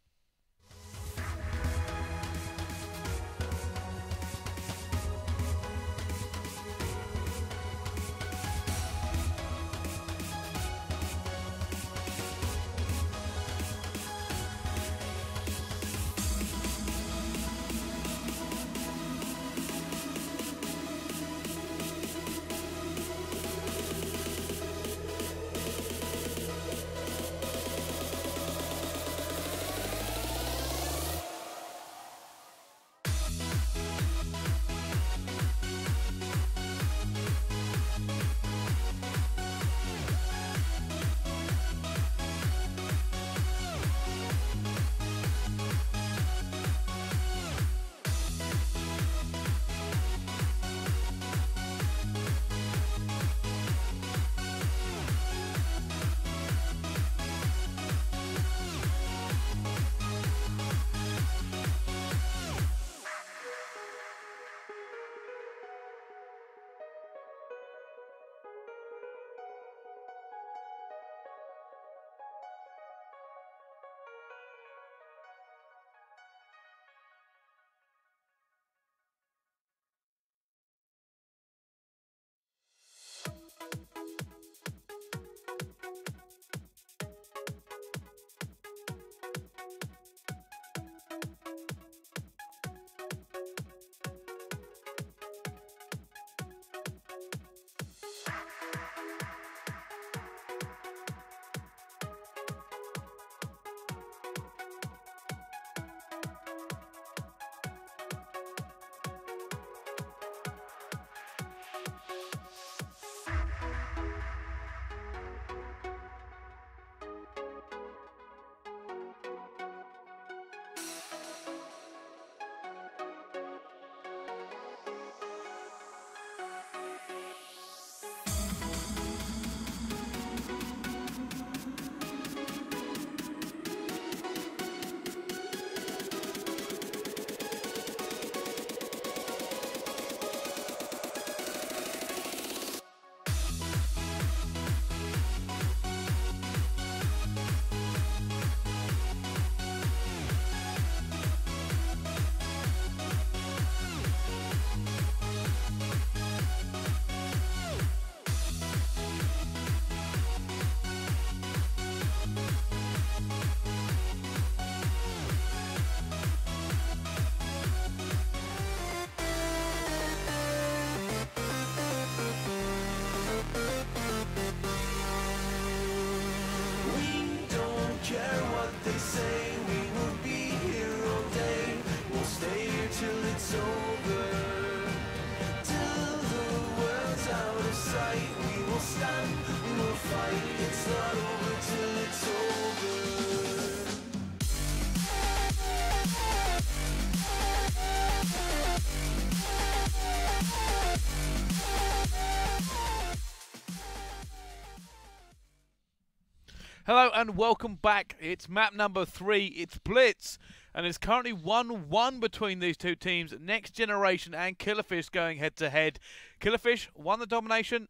Hello and welcome back. It's map number 3. It's Blitz. And it's currently 1-1 between these two teams. Next Generation and Killerfish going head-to-head. Killerfish won the domination.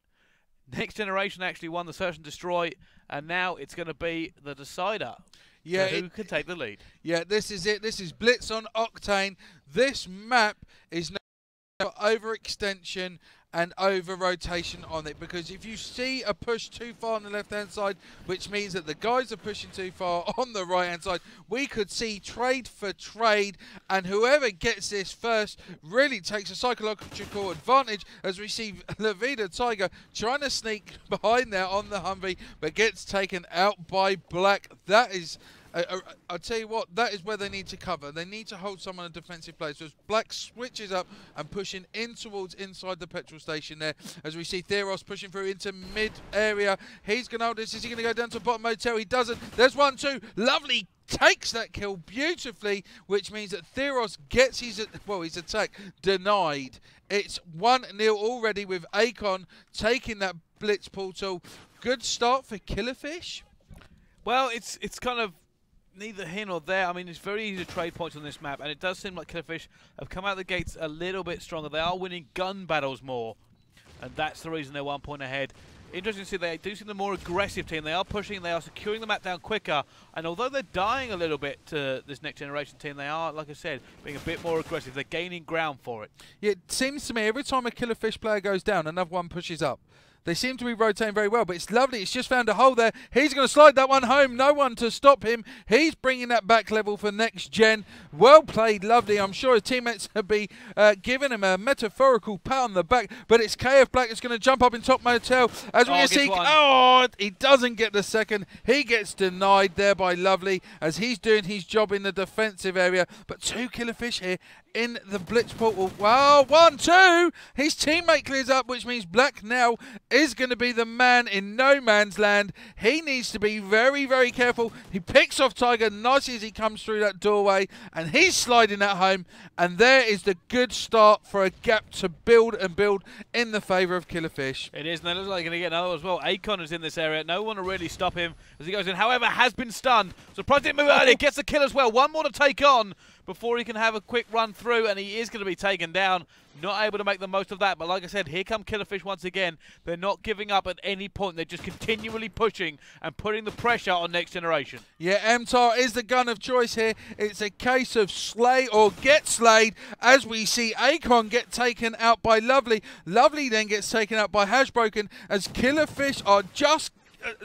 Next Generation actually won the Search and Destroy. And now it's going to be the decider. Yeah, who can take the lead. Yeah, this is it. This is Blitz on Octane. This map is now overextension and over rotation on it, because if you see a push too far on the left hand side, which means that the guys are pushing too far on the right hand side, we could see trade for trade, and whoever gets this first really takes a psychological advantage, as we see Lavida Tiger trying to sneak behind there on the Humvee but gets taken out by Black. That is I'll tell you what, that is where they need to cover. They need to hold someone in a defensive place. So as Black switches up and pushing in towards inside the petrol station there, as we see Theros pushing through into mid area. He's going to hold this. Is he going to go down to bottom motel? He doesn't. There's 1-2. Lovely. Takes that kill beautifully, which means that Theros gets his attack denied. It's 1-0 already with Akon taking that blitz portal. Good start for Killerfish. Well, it's kind of neither here nor there. I mean, it's very easy to trade points on this map, and it does seem like Killerfish have come out the gates a little bit stronger. They are winning gun battles more, and that's the reason they're 1 point ahead. Interesting to see they do seem the more aggressive team. They are pushing, they are securing the map down quicker, and although they're dying a little bit to this next generation team, they are, like I said, being a bit more aggressive. They're gaining ground for it. Yeah, it seems to me every time a Killerfish player goes down, another one pushes up. They seem to be rotating very well, but it's lovely. It's just found a hole there. He's going to slide that one home. No one to stop him. He's bringing that back level for NextGen. Well played, lovely. I'm sure his teammates will be giving him a metaphorical pat on the back, but it's KF Black that's going to jump up in top motel. As we see, he doesn't get the second. He gets denied there by Lovely as he's doing his job in the defensive area. But 2 Killerfish here in the blitz portal. Wow, 1-2. His teammate clears up, which means Black now is going to be the man in no man's land. He needs to be very, very careful. He picks off Tiger nicely as he comes through that doorway, and he's sliding that home. And there is the good start for a gap to build and build in the favour of Killerfish. It is, and it looks like they're going to get another as well. Akon is in this area. No one will really stop him as he goes in. However, has been stunned. Surprised didn't move early. Gets the kill as well. One more to take on before he can have a quick run through, and he is going to be taken down. Not able to make the most of that, but like I said, here come Killerfish once again. They're not giving up at any point. They're just continually pushing and putting the pressure on Next Generation. Yeah, MTAR is the gun of choice here. It's a case of slay or get slayed, as we see Akon get taken out by Lovely. Lovely then gets taken out by Hashbroken, as Killerfish are just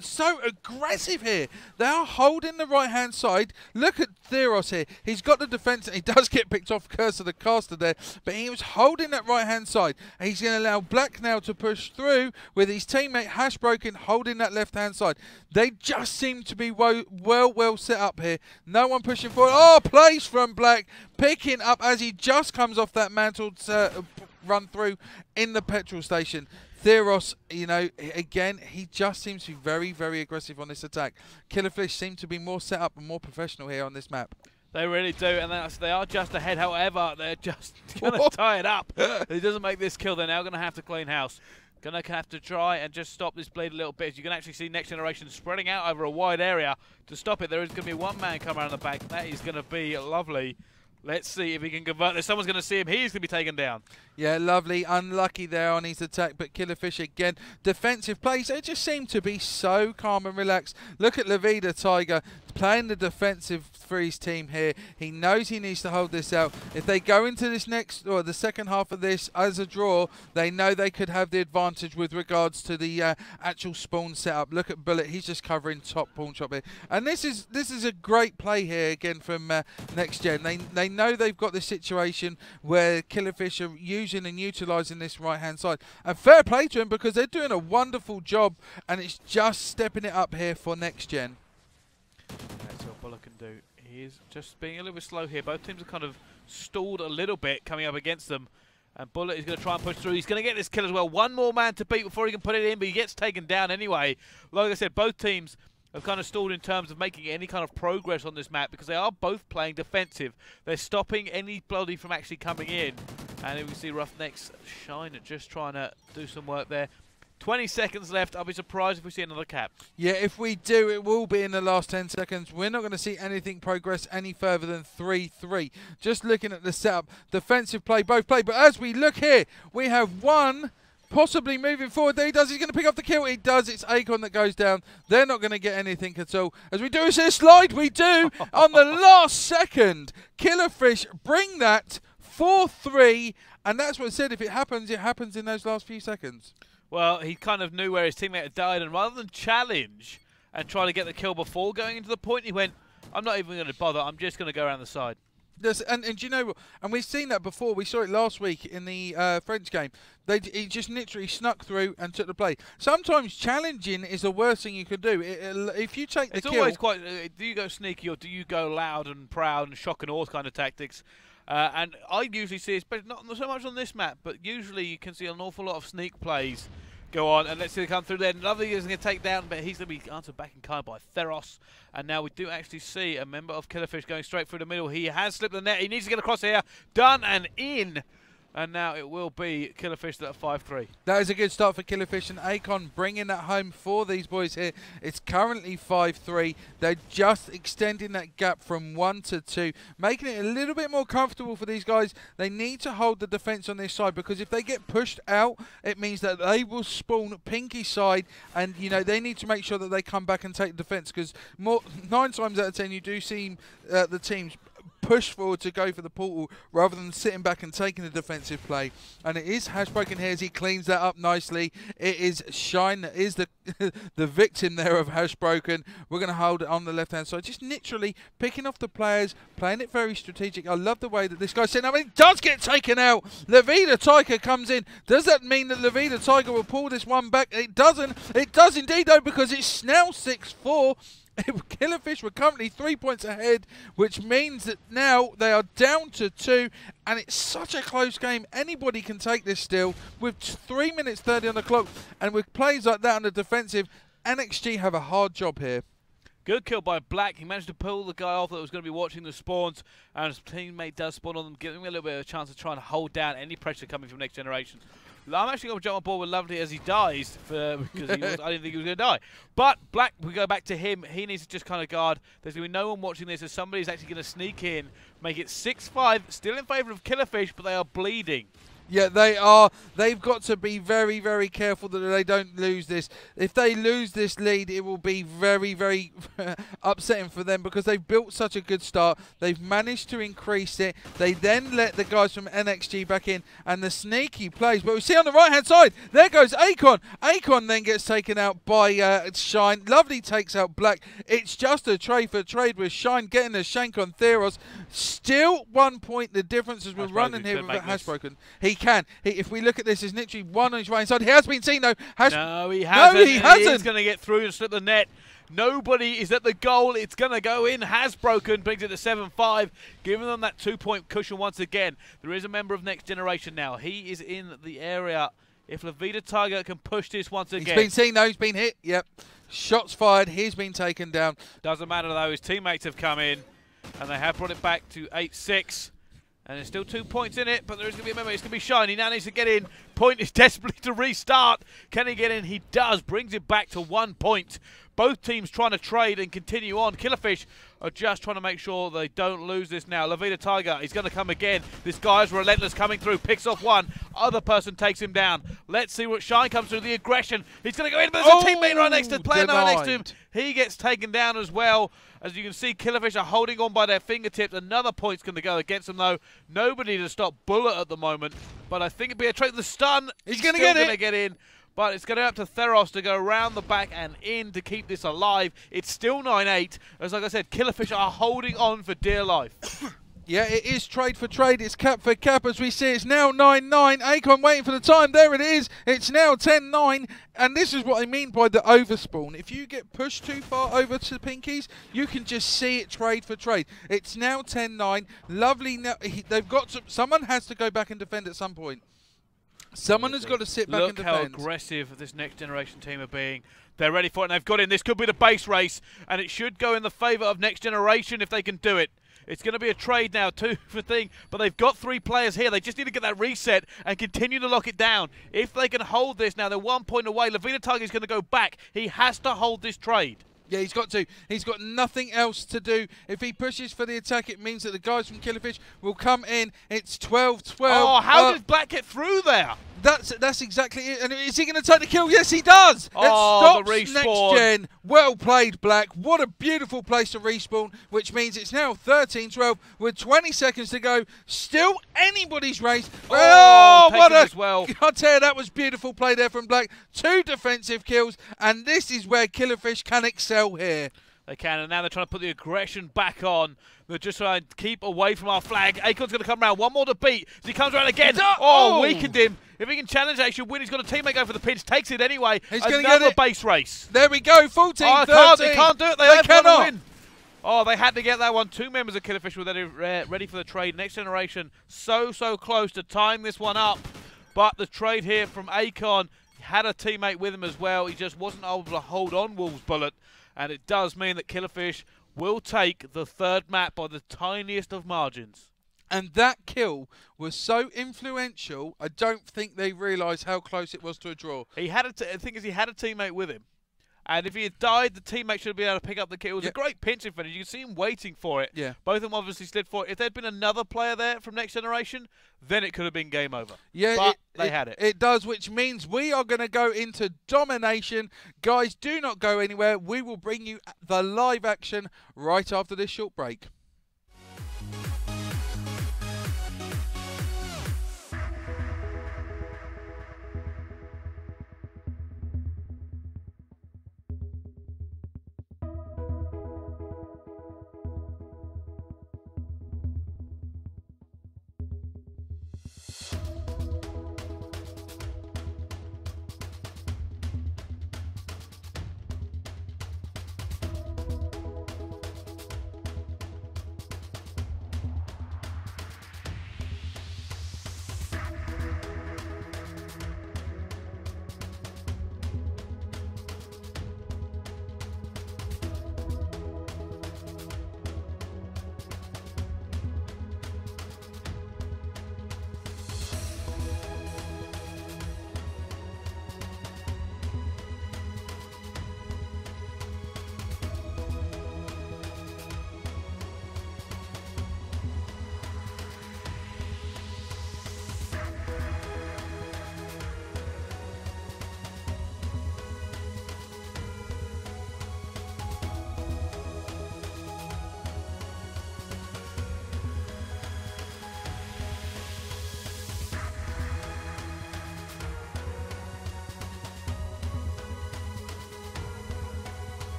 so aggressive here. They are holding the right-hand side. Look at Theros here. He's got the defense. He does get picked off Curse of the Caster there, but he was holding that right-hand side. He's going to allow Black now to push through with his teammate Hashbroken holding that left-hand side. They just seem to be well set up here. No one pushing forward. Oh, plays from Black, picking up as he just comes off that mantle to run through in the petrol station. Theros, you know, again, he just seems to be very, very aggressive on this attack. Killerfish seem to be more set up and more professional here on this map. They really do, and they are just ahead. However, they're just going to tie it up. If he doesn't make this kill, they're now going to have to clean house. Going to have to try and just stop this bleed a little bit. You can actually see Next Generation spreading out over a wide area to stop it. There is going to be one man come around the back. That is going to be Lovely. Let's see if he can convert this. Someone's going to see him. He's going to be taken down. Yeah, Lovely. Unlucky there on his attack, but Killerfish again. Defensive plays, they just seem to be so calm and relaxed. Look at Levida Tiger playing the defensive for his team here. He knows he needs to hold this out. If they go into this next, or the second half of this as a draw, they know they could have the advantage with regards to the actual spawn setup. Look at Bullet. He's just covering top pawn shop here. And this is a great play here again from NextGen. They know they've got this situation where Killerfish are using and utilising this right-hand side. And fair play to them because they're doing a wonderful job, and it's just stepping it up here for NextGen. That's what Bullet can do. He is just being a little bit slow here. Both teams are kind of stalled a little bit coming up against them. And Bullet is going to try and push through. He's going to get this kill as well. One more man to beat before he can put it in, but he gets taken down anyway. Like I said, both teams have kind of stalled in terms of making any kind of progress on this map because they are both playing defensive. They're stopping anybody from actually coming in. And we can see Roughnecks Shine just trying to do some work there. 20 seconds left. I'll be surprised if we see another cap. Yeah, if we do, it will be in the last 10 seconds. We're not going to see anything progress any further than 3-3. Just looking at the setup, defensive play, both play. But as we look here, we have one possibly moving forward. There he does. He's going to pick up the kill. He does. It's Akon that goes down. They're not going to get anything at all. As we do see a slide, we do. On the last second, Killerfish bring that 4-3. And that's what I said. If it happens in those last few seconds. Well, he kind of knew where his teammate had died, and rather than challenge and try to get the kill before going into the point, he went, I'm not even going to bother, I'm just going to go around the side. And do you know what? And we've seen that before. We saw it last week in the French game. He just literally snuck through and took the play. Sometimes challenging is the worst thing you could do. If you take the kill... It's always quite... do you go sneaky or do you go loud and proud and shock and awe kind of tactics? And I usually see, especially not so much on this map, but usually you can see an awful lot of sneak plays go on. And let's see them come through there. Lovely is going to take down, but he's going to be answered back in kind by Theros. And now we do actually see a member of Killerfish going straight through the middle. He has slipped the net. He needs to get across here. Done and in. And now it will be Killerfish at 5-3. That is a good start for Killerfish and Akon bringing that home for these boys here. It's currently 5-3. They're just extending that gap from 1 to 2, making it a little bit more comfortable for these guys. They need to hold the defense on this side because if they get pushed out, it means that they will spawn Pinky side, and you know they need to make sure that they come back and take the defense because 9 times out of 10 you do see the teams push forward to go for the portal rather than sitting back and taking the defensive play. And it is Hashbroken here as he cleans that up nicely. It is Shine that is the the victim there of Hashbroken. We're going to hold it on the left hand side, just literally picking off the players, playing it very strategic. I love the way that this guy's sitting up. He does get taken out. Levita Tiger comes in. Does that mean that Levita Tiger will pull this one back? It doesn't. It does indeed though, because it's now 6-4. Killerfish were currently 3 points ahead, which means that now they are down to 2, and it's such a close game. Anybody can take this still with 3 minutes 30 on the clock, and with plays like that on the defensive, NXG have a hard job here. Good kill by Black. He managed to pull the guy off that was going to be watching the spawns, and his teammate does spawn on them, giving him a little bit of a chance to try and hold down any pressure coming from Next Generation. I'm actually going to jump on board with Lovely as he dies, because I didn't think he was going to die. But Black, we go back to him. He needs to just kind of guard. There's going to be no one watching this, as somebody's actually going to sneak in, make it 6-5, still in favour of Killerfish, but they are bleeding. Yeah, they are. They've got to be very, very careful that they don't lose this. If they lose this lead, it will be very, very upsetting for them because they've built such a good start. They've managed to increase it. They then let the guys from NXG back in, and the sneaky plays. But we see on the right-hand side, there goes Akon. Akon then gets taken out by Shine. Lovely takes out Black. It's just a trade for trade with Shine getting a shank on Theros. Still 1 point the difference as we're running here with Hashbroken. He can. If we look at this, there's literally one on his right hand side. He has been seen though. No, he hasn't. No, he hasn't. He's going to get through and slip the net. Nobody is at the goal. It's going to go in. Hashbroken brings it to 7-5, giving them that 2-point cushion once again. There is a member of Next Generation now. He is in the area. If Levita Tiger can push this once again. He's been seen though. He's been hit. Yep. Shots fired. He's been taken down. Doesn't matter though. His teammates have come in, and they have brought it back to 8-6. And there's still 2 points in it, but there is going to be a member. It's going to be Shine. He now needs to get in. Point is desperately to restart. Can he get in? He does. Brings it back to 1 point. Both teams trying to trade and continue on. Killerfish are just trying to make sure they don't lose this now. Levita Tiger, he's going to come again. This guy's relentless coming through. Picks off one. Other person takes him down. Let's see what Shine comes through. The aggression. He's going to go in, but there's a teammate right next to the player right next to him. He gets taken down as well. As you can see, Killerfish are holding on by their fingertips. Another point's going to go against them, though. Nobody to stop Bullet at the moment. But I think it'd be a trade. The stun. He's going to get it. Going to get in. But it's going to be up to Theros to go around the back and in to keep this alive. It's still 9-8. As like I said, Killerfish are holding on for dear life. Yeah, it is trade for trade. It's cap for cap as we see. It's now 9-9. Akon waiting for the time. There it is. It's now 10-9. And this is what I mean by the overspawn. If you get pushed too far over to Pinkies, you can just see it trade for trade. It's now 10-9. Lovely. Now, they've got to, someone has to go back and defend at some point. Someone has got to sit back and defend. Look how aggressive this Next Generation team are being. They're ready for it, and they've got in. This could be the base race, and it should go in the favour of Next Generation if they can do it. It's going to be a trade now, too, for thing, but they've got 3 players here. They just need to get that reset and continue to lock it down. If they can hold this now, they're 1 point away. Levita Tiger is going to go back. He has to hold this trade. Yeah, he's got to. He's got nothing else to do. If he pushes for the attack, it means that the guys from Killerfish will come in. It's 12-12. Oh, how did Black get through there? That's exactly it. And is he going to take the kill? Yes, he does. Oh, it stops Next Gen. Well played, Black. What a beautiful place to respawn, which means it's now 13-12 with 20 seconds to go. Still anybody's race. Oh, what a... Well. I tell you, that was beautiful play there from Black. 2 defensive kills, and this is where Killerfish can excel here. They can, and now they're trying to put the aggression back on. They're just trying to keep away from our flag. Akon's going to come around. One more to beat. As he comes around again. Oh, weakened him. If he can challenge, they should win. He's got a teammate go for the pinch. Takes it anyway. He's going to Another get it. base race. There we go. 14, oh, 13. They can't do it. They cannot win. Oh, they had to get that one. Two members of Killerfish were ready for the trade. Next Generation so close to tying this one up. But the trade here from Akon had a teammate with him as well. He just wasn't able to hold on Wolves' bullet. And it does mean that Killerfish will take the third map by the tiniest of margins. And that kill was so influential, I don't think they realised how close it was to a draw. He had the thing is, he had a teammate with him. And if he had died, the teammate should have been able to pick up the kill. It was a great pinching finish. You can see him waiting for it. Yeah. Both of them obviously slid for it. If there'd been another player there from Next Generation, then it could have been game over. Yeah, but they had it. It does, which means we are going to go into domination. Guys, do not go anywhere. We will bring you the live action right after this short break.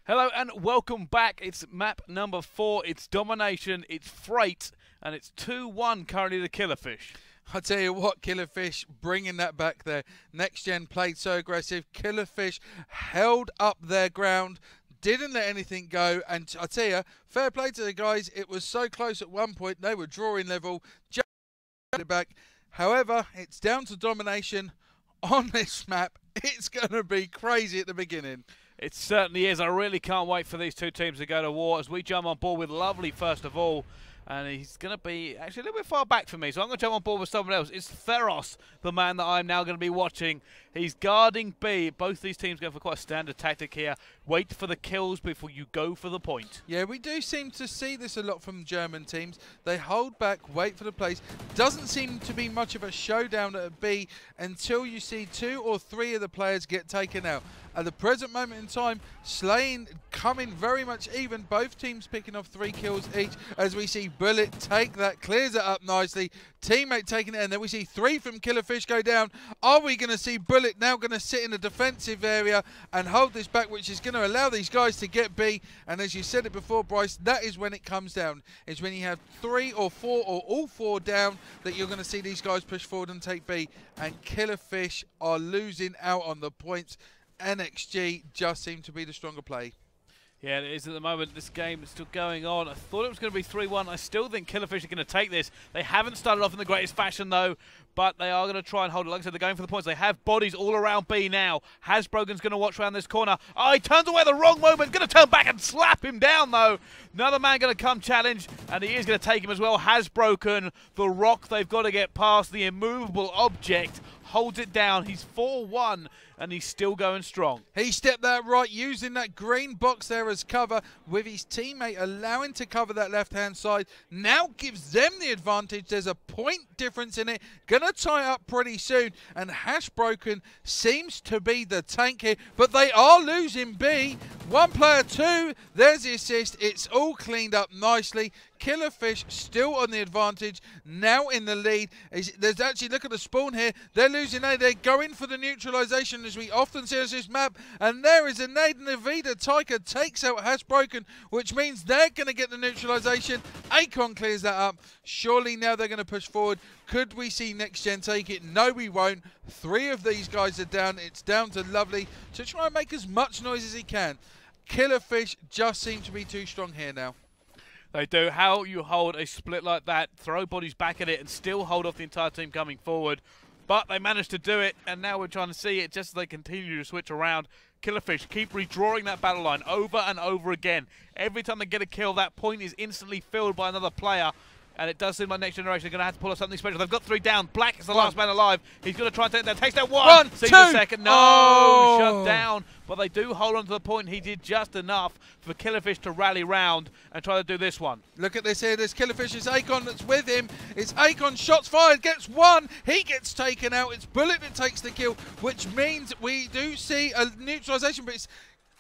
Hello and welcome back. It's map number 4. It's domination, it's freight, and it's 2-1 currently the Killerfish. I tell you what, Killerfish bringing that back there. Next Gen played so aggressive. Killerfish held up their ground, didn't let anything go. And I tell you, fair play to the guys. It was so close at one point. They were drawing level. Just it back. However, it's down to domination on this map. It's going to be crazy at the beginning. It certainly is. I really can't wait for these two teams to go to war as we jump on board with Lovely first of all. And he's going to be actually a little bit far back for me, so I'm going to jump on board with someone else. It's Theros, the man that I'm now going to be watching. He's guarding B. Both these teams go for quite a standard tactic here. Wait for the kills before you go for the point. Yeah, we do seem to see this a lot from German teams. They hold back, wait for the plays. Doesn't seem to be much of a showdown at B until you see 2 or 3 of the players get taken out. At the present moment in time, Slaying coming very much even. Both teams picking off 3 kills each as we see Bullet take that, clears it up nicely. Teammate taking it, and then we see 3 from Killerfish go down. Are we going to see Bullet now going to sit in a defensive area and hold this back, which is going to allow these guys to get B? And as you said it before, Bryce, that is when it comes down. It's when you have 3 or 4 or all 4 down that you're going to see these guys push forward and take B. And Killerfish are losing out on the points. NXG just seem to be the stronger play. Yeah, it is at the moment. This game is still going on. I thought it was going to be 3-1. I still think Killerfish are going to take this. They haven't started off in the greatest fashion, though, but they are going to try and hold it. Like I said, they're going for the points. They have bodies all around B now. Hasbroken's going to watch around this corner. Oh, he turns away at the wrong moment. Going to turn back and slap him down, though. Another man going to come challenge, and he is going to take him as well. Hasbroken, the rock they've got to get past, the immovable object, holds it down. He's 4-1, and he's still going strong. He stepped that right, using that green box there as cover, with his teammate allowing to cover that left-hand side. Now gives them the advantage. There's a point difference in it. Gonna tie up pretty soon, and Hashbroken seems to be the tank here, but they are losing B. 1 player 2, there's the assist. It's all cleaned up nicely. Killerfish still on the advantage, now in the lead. There's actually, look at the spawn here, they're losing A, they're going for the neutralization as we often see as this map, and there is a nade, and Avida Tiger takes out Hasbroken, which means they're going to get the neutralization. Akon clears that up. Surely now they're going to push forward. Could we see NextGen take it? No, we won't. 3 of these guys are down. It's down to Lovely to try and make as much noise as he can. Killerfish just seem to be too strong here now. They do. How you hold a split like that, throw bodies back at it, and still hold off the entire team coming forward. But they managed to do it, and now we're trying to see it just as they continue to switch around. Killerfish keep redrawing that battle line over and over again. Every time they get a kill, that point is instantly filled by another player. And it does seem like Next Generation are going to have to pull off something special. They've got 3 down. Black is the last man alive. He's going to try and take that. Takes that 1. Sees 2. the second. No, shut down. But they do hold on to the point. He did just enough for Killerfish to rally round and try to do this one. Look at this here. This Killerfish is Akon that's with him. It's Akon. Shots fired. Gets 1. He gets taken out. It's Bullet that takes the kill, which means we do see a neutralization, but it's...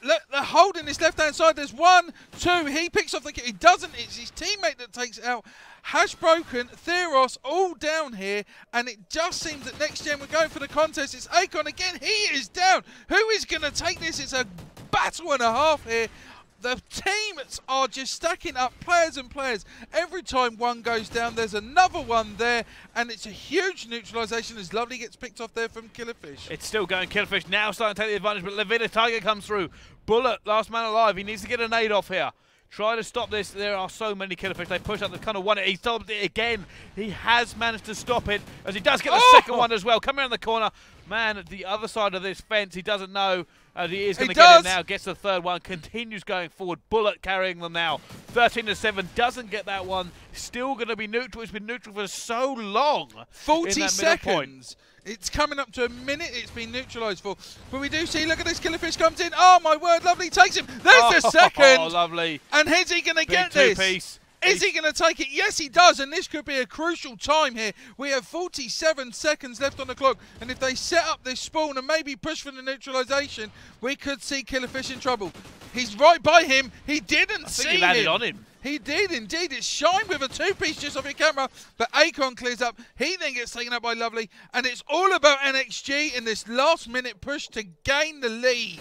Look, they're holding this left-hand side. There's 1, 2. He picks off the kill. He doesn't. It's his teammate that takes it out. Hashbroken, Theros, all down here. And it just seems that NextGen were going for the contest. It's Akon again. He is down. Who is going to take this? It's a battle and a half here. The teams are just stacking up players and players. Every time one goes down, there's another one there, and it's a huge neutralization as Lovely gets picked off there from Killerfish. It's still going. Killerfish now starting to take the advantage, but Levita Tiger comes through. Bullet, last man alive. He needs to get a nade off here. Try to stop this. There are so many Killerfish. They push up. They've kind of won it. He stopped it again. He has managed to stop it, as he does get the second one as well. Coming around the corner. Man, at the other side of this fence, he doesn't know. As he is going to get it now, gets the 3rd one, continues going forward. Bullet carrying them now. 13-7, doesn't get that one. Still going to be neutral. It's been neutral for so long. 40 seconds. It's coming up to a minute it's been neutralised for. But we do see, look at this, Killerfish comes in. Oh, my word, Lovely takes him. There's the second. Oh, Lovely. And is he going to get this? Is he going to take it? Yes, he does, and this could be a crucial time here. We have 47 seconds left on the clock, and if they set up this spawn and maybe push for the neutralization, we could see Killerfish in trouble. He's right by him. He didn't see him. He landed on him. He did indeed. It's Shine with a 2-piece just off your camera, but Akon clears up. He then gets taken up by Lovely, and it's all about NXG in this last-minute push to gain the lead.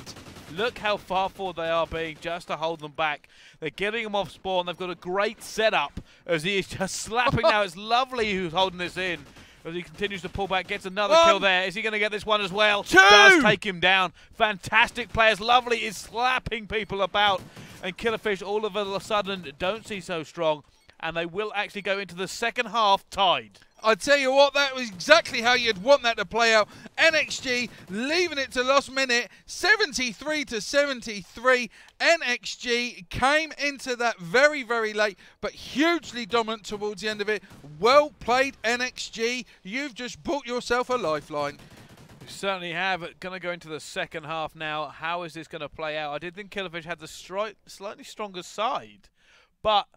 Look how far forward they are being just to hold them back. They're getting them off spawn. They've got a great setup as he is just slapping now. It's Lovely who's holding this in. As he continues to pull back, gets another kill there. Is he going to get this one as well? 2! Does take him down. Fantastic players. Lovely is slapping people about. And Killerfish all of a sudden don't see so strong. And they will actually go into the second half tied. I tell you what, that was exactly how you'd want that to play out. NXG leaving it to last minute, 73-73. NXG came into that very, very late, but hugely dominant towards the end of it. Well played, NXG. You've just bought yourself a lifeline. Certainly have. Going to go into the second half now. How is this going to play out? I did think Killerfish had the slightly stronger side, but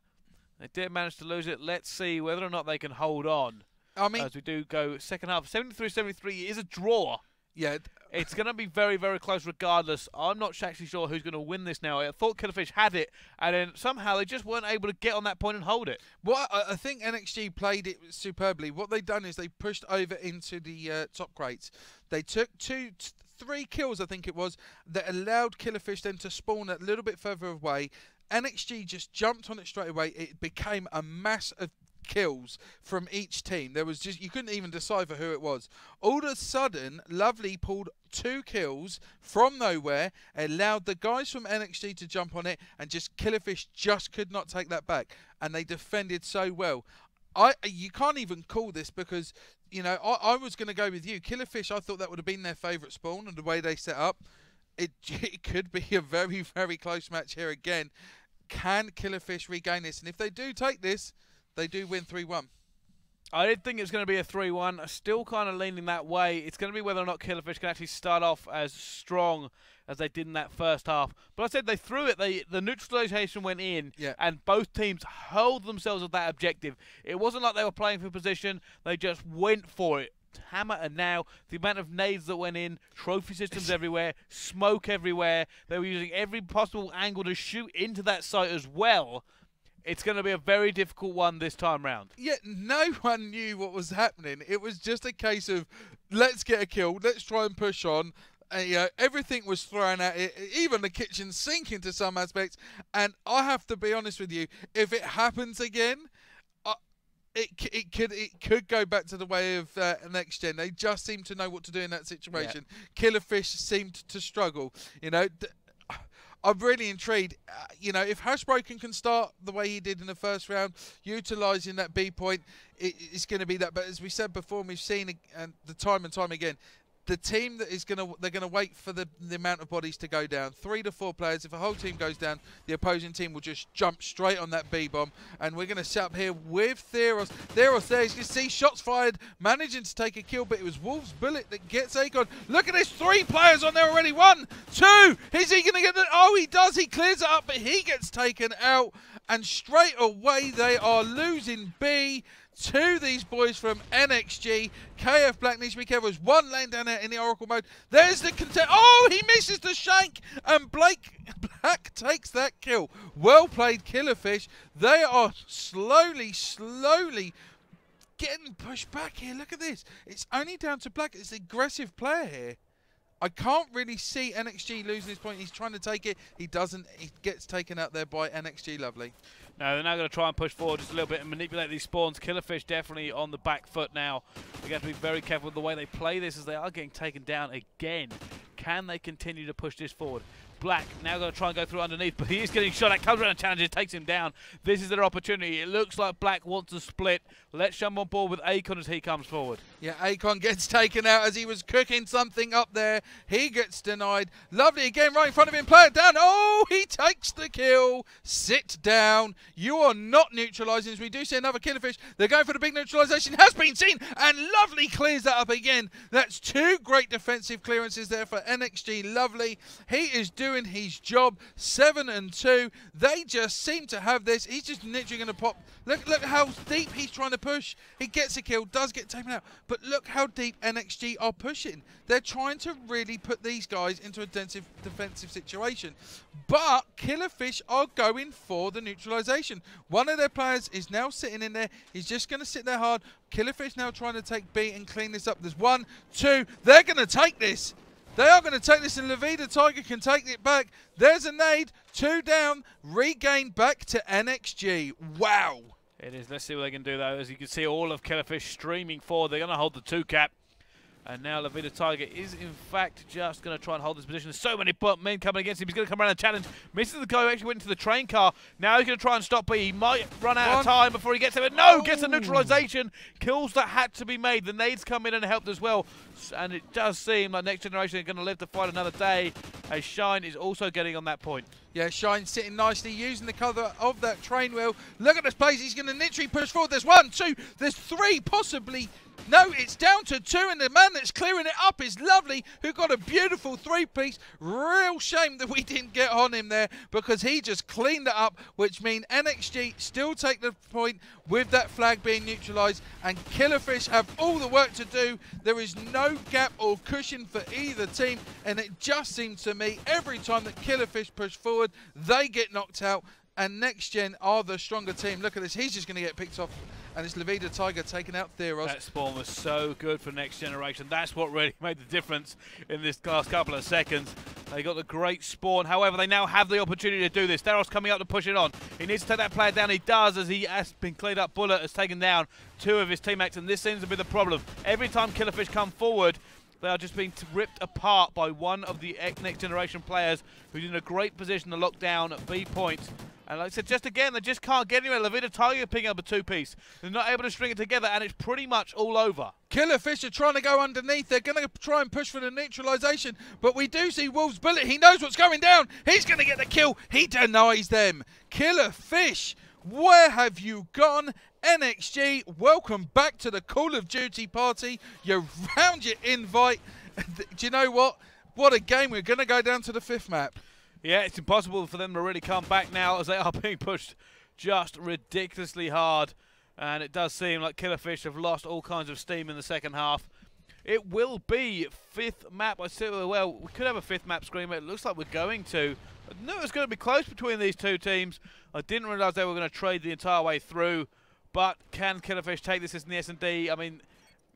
they did manage to lose it. Let's see whether or not they can hold on. I mean, as we do go second half, 73-73 is a draw. Yeah. It's going to be very, very close regardless. I'm not actually sure who's going to win this now. I thought Killerfish had it, and then somehow they just weren't able to get on that point and hold it. Well, I think NXG played it superbly. What they've done is they pushed over into the top crates. They took 3 kills, I think it was, that allowed Killerfish then to spawn a little bit further away. NXG just jumped on it straight away. It became a mass of kills from each team. There was just, you couldn't even decipher who it was. All of a sudden, Lovely pulled 2 kills from nowhere, allowed the guys from NXG to jump on it, and just Killerfish just could not take that back. And they defended so well. You can't even call this because, you know, I was going to go with you. Killerfish, I thought that would have been their favourite spawn, and the way they set up, it could be a very, very close match here again. Can Killerfish regain this? And if they do take this, they do win 3-1. I did think it was going to be a 3-1. I'm still kind of leaning that way. It's going to be whether or not Killerfish can actually start off as strong as they did in that first half. But I said they threw it. The neutralization went in, and both teams held themselves at that objective. It wasn't like they were playing for position. They just went for it. Hammer and now the amount of nades that went in, trophy systems everywhere, smoke everywhere. They were using every possible angle to shoot into that site as well. It's going to be a very difficult one this time round. Yeah, no one knew what was happening. It was just a case of, let's get a kill, let's try and push on. Everything was thrown at it, even the kitchen sink into some aspects. And I have to be honest with you, if it happens again, it could go back to the way of NextGen. They just seem to know what to do in that situation. Yeah. Killerfish seemed to struggle. You know, I'm really intrigued. You know, if Hashbroken can start the way he did in the first round, utilising that B point, it's going to be that. But as we said before, and we've seen the time and time again, the team that is they're gonna wait for the amount of bodies to go down. 3 to 4 players. If a whole team goes down, the opposing team will just jump straight on that B bomb. And we're gonna set up here with Theros. Theros there, you can see shots fired, managing to take a kill, but it was Wolf's bullet that gets Akon. Look at this, 3 players on there already. 1, 2. Is he gonna get the? Oh, he does. He clears it up, but he gets taken out. And straight away they are losing B to these boys from NXG. KF Black needs to be careful. There's 1 lane down there in the Oracle mode. There's the contest. Oh, he misses the shank. And Black takes that kill. Well played, Killerfish. They are slowly getting pushed back here. Look at this. It's only down to Black. It's an aggressive player here. I can't really see NXG losing this point. He's trying to take it. He doesn't. He gets taken out there by NXG. Lovely. No, they're now going to try and push forward just a little bit and manipulate these spawns. Killerfish definitely on the back foot now. They have to be very careful with the way they play this as they are getting taken down again. Can they continue to push this forward? Black now going to try and go through underneath, but he is getting shot at. Comes around and challenges, takes him down. This is their opportunity. It looks like Black wants to split. Let's jump on board with Akon as he comes forward. Yeah, Akon gets taken out as he was cooking something up there. He gets denied. Lovely again right in front of him. Play it down. Oh, he takes the kill. Sit down. You are not neutralising. As we do see another Killerfish. They're going for the big neutralisation. Has been seen. And Lovely clears that up again. That's 2 great defensive clearances there for NXG. Lovely. He is doing his job. 7-2. They just seem to have this. He's just literally going to pop. Look how deep he's trying to push. He gets a kill, does get taken out. But look how deep NXG are pushing. They're trying to really put these guys into a defensive situation. But Killerfish are going for the neutralization. One of their players is now sitting in there. He's just going to sit there hard. Killerfish now trying to take B and clean this up. There's 1, 2. They're going to take this. They are going to take this, and Levita Tiger can take it back. There's a nade. 2 down. Regain back to NXG. Wow. It is. Let's see what they can do, though. As you can see, all of Killerfish streaming forward. They're going to hold the 2 cap. And now Levita Tiger is, in fact, just going to try and hold this position. There's so many men coming against him. He's going to come around and challenge. Misses the guy who actually went into the train car. Now he's going to try and stop B. He might run out of time before he gets there. But no, gets a neutralization. Kills that had to be made. The nades come in and helped as well. And it does seem like Next Generation are going to live to fight another day. As Shine is also getting on that point. Yeah, Shine sitting nicely, using the cover of that train wheel. Look at this place. He's going to literally push forward. There's 1, 2, there's 3, possibly No, it's down to 2, and the man that's clearing it up is Lovely, who got a beautiful 3-piece. Real shame that we didn't get on him there, because he just cleaned it up, which means NXG still take the point with that flag being neutralised, and Killerfish have all the work to do. There is no gap or cushion for either team, and it just seems to me every time that Killerfish push forward, they get knocked out, and NextGen are the stronger team. Look at this, he's just going to get picked off, and it's Levita Tiger taking out Theros. That spawn was so good for Next Generation. That's what really made the difference in this last couple of seconds. They got the great spawn. However, they now have the opportunity to do this. Theros coming up to push it on. He needs to take that player down. He does, as he has been cleared up. Bullet has taken down 2 of his teammates, and this seems to be the problem. Every time Killerfish come forward, they are just being ripped apart by one of the Next Generation players who's in a great position to lock down at B point. And like I said, just again, they just can't get anywhere. Levita Tiger picking up a 2-piece. They're not able to string it together, and it's pretty much all over. Killerfish are trying to go underneath. They're going to try and push for the neutralisation, but we do see Wolves Bullet. He knows what's going down. He's going to get the kill. He denies them. Killerfish, where have you gone? NXG, welcome back to the Call of Duty party. You found your invite. Do you know what? What a game. We're going to go down to the 5th map. Yeah, it's impossible for them to really come back now, as they are being pushed just ridiculously hard. And it does seem like Killerfish have lost all kinds of steam in the second half. It will be 5th map. I said, well, we could have a 5th map screen, but it looks like we're going to. I knew it was going to be close between these two teams. I didn't realise they were going to trade the entire way through. But can Killerfish take this in the S&D? I mean,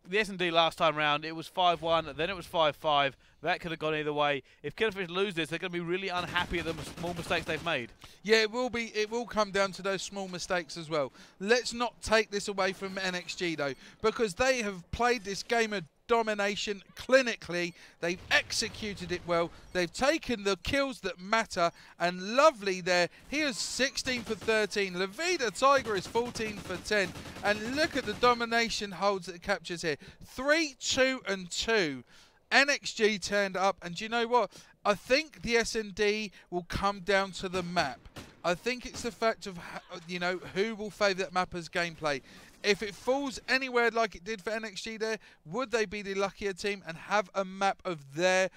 the S&D last time round, it was 5-1, then it was 5-5. That could have gone either way. If Killerfish lose this, they're going to be really unhappy at the small mistakes they've made. Yeah, it will be. It will come down to those small mistakes as well. Let's not take this away from NXG, though, because they have played this game of domination clinically. They've executed it well. They've taken the kills that matter, and Lovely there, he is 16 for 13. Levita Tiger is 14 for 10, and look at the domination holds that it captures here. 3, 2 and 2. NXG turned up, and do you know what? I think the S&D will come down to the map. I think it's the fact of, you know, who will favour that map as gameplay. If it falls anywhere like it did for NXG there, would they be the luckier team and have a map of their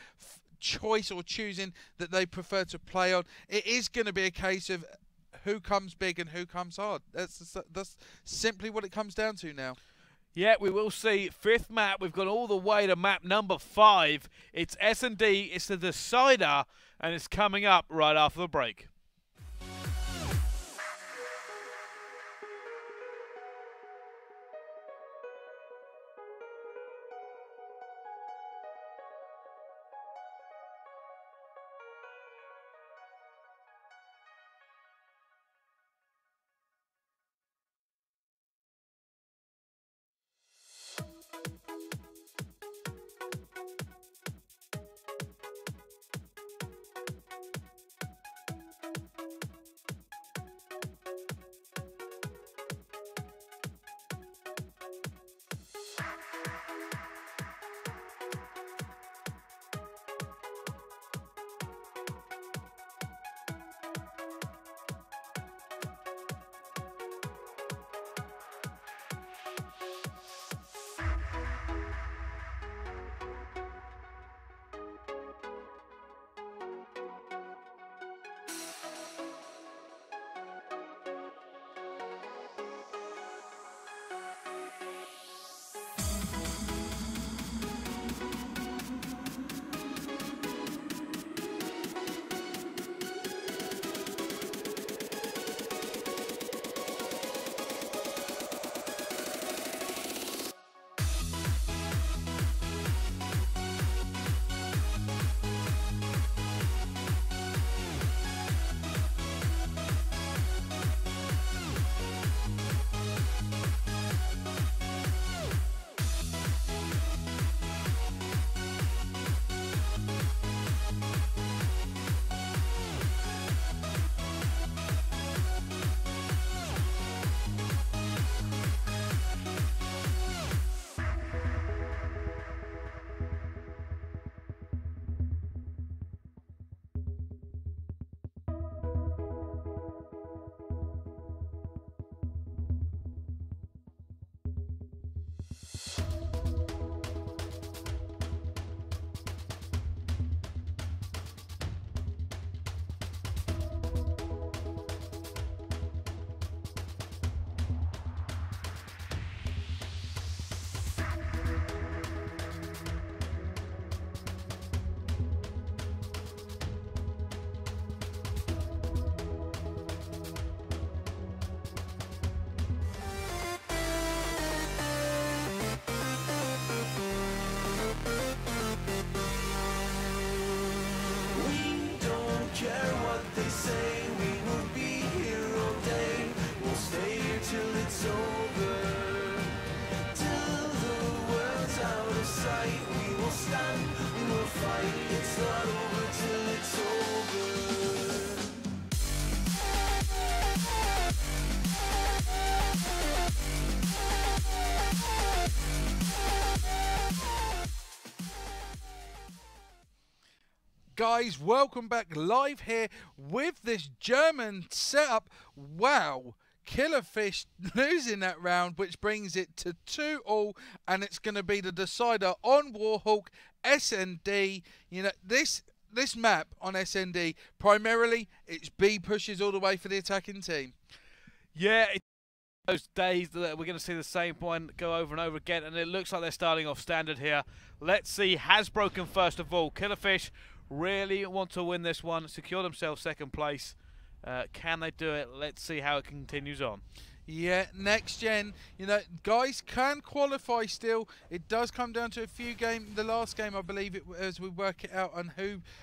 choice or choosing that they prefer to play on? It is going to be a case of who comes big and who comes hard. That's simply what it comes down to now. Yeah, we will see. 5th map. We've gone all the way to map number 5. It's S&D. It's the decider, and it's coming up right after the break. guys, welcome back live here with this German setup. Wow, Killerfish losing that round, which brings it to 2-2, and it's going to be the decider on Warhawk SND. You know, this map on SND, primarily, it's B pushes all the way for the attacking team. Yeah, those days that we're going to see the same one go over and over again, and it looks like they're starting off standard here. Let's see, has broken first of all. Killerfish really want to win this one, secure themselves second place. Can they do it? Let's see how it continues on. Yeah, NextGen, you know, guys can qualify still. It does come down to a few games. The last game, I believe, as we work it out on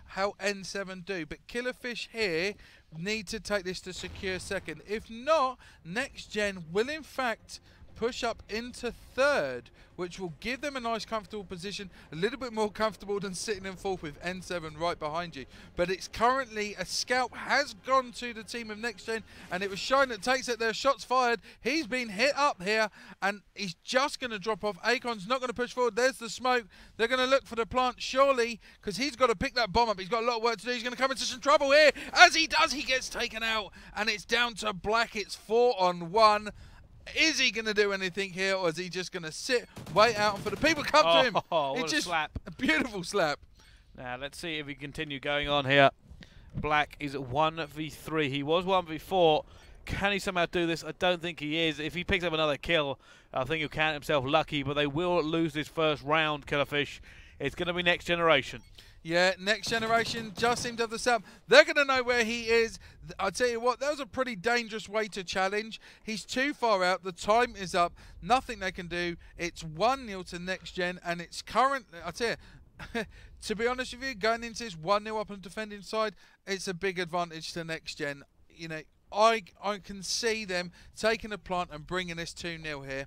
how N7 do. But Killerfish here need to take this to secure second. If not, NextGen will in fact push up into third, which will give them a nice comfortable position, a little bit more comfortable than sitting in fourth with N7 right behind you. But it's currently a scout has gone to the team of NextGen, and it was shown that takes it there, shots fired. He's been hit up here, and he's just going to drop off. Akon's not going to push forward. There's the smoke. They're going to look for the plant, surely, because he's got to pick that bomb up. He's got a lot of work to do. He's going to come into some trouble here. As he does, he gets taken out, and it's down to Black. It's 4-on-1. Is he going to do anything here, or is he just going to sit, wait out for the people to come to him? What a slap. A beautiful slap. Now, let's see if we continue going on here. Black is 1v3. He was 1v4. Can he somehow do this? I don't think he is. If he picks up another kill, I think he'll count himself lucky, but they will lose this first round, Killerfish. It's going to be Next Generation. Yeah, Next Generation just seem to have the setup. They're going to know where he is. I'll tell you what, that was a pretty dangerous way to challenge. He's too far out. The time is up. Nothing they can do. It's 1-0 to Next Gen, and it's currently, I'll tell you, to be honest with you, going into this 1-0 up on the defending side, it's a big advantage to Next Gen. You know, I can see them taking a plant and bringing this 2-0 here.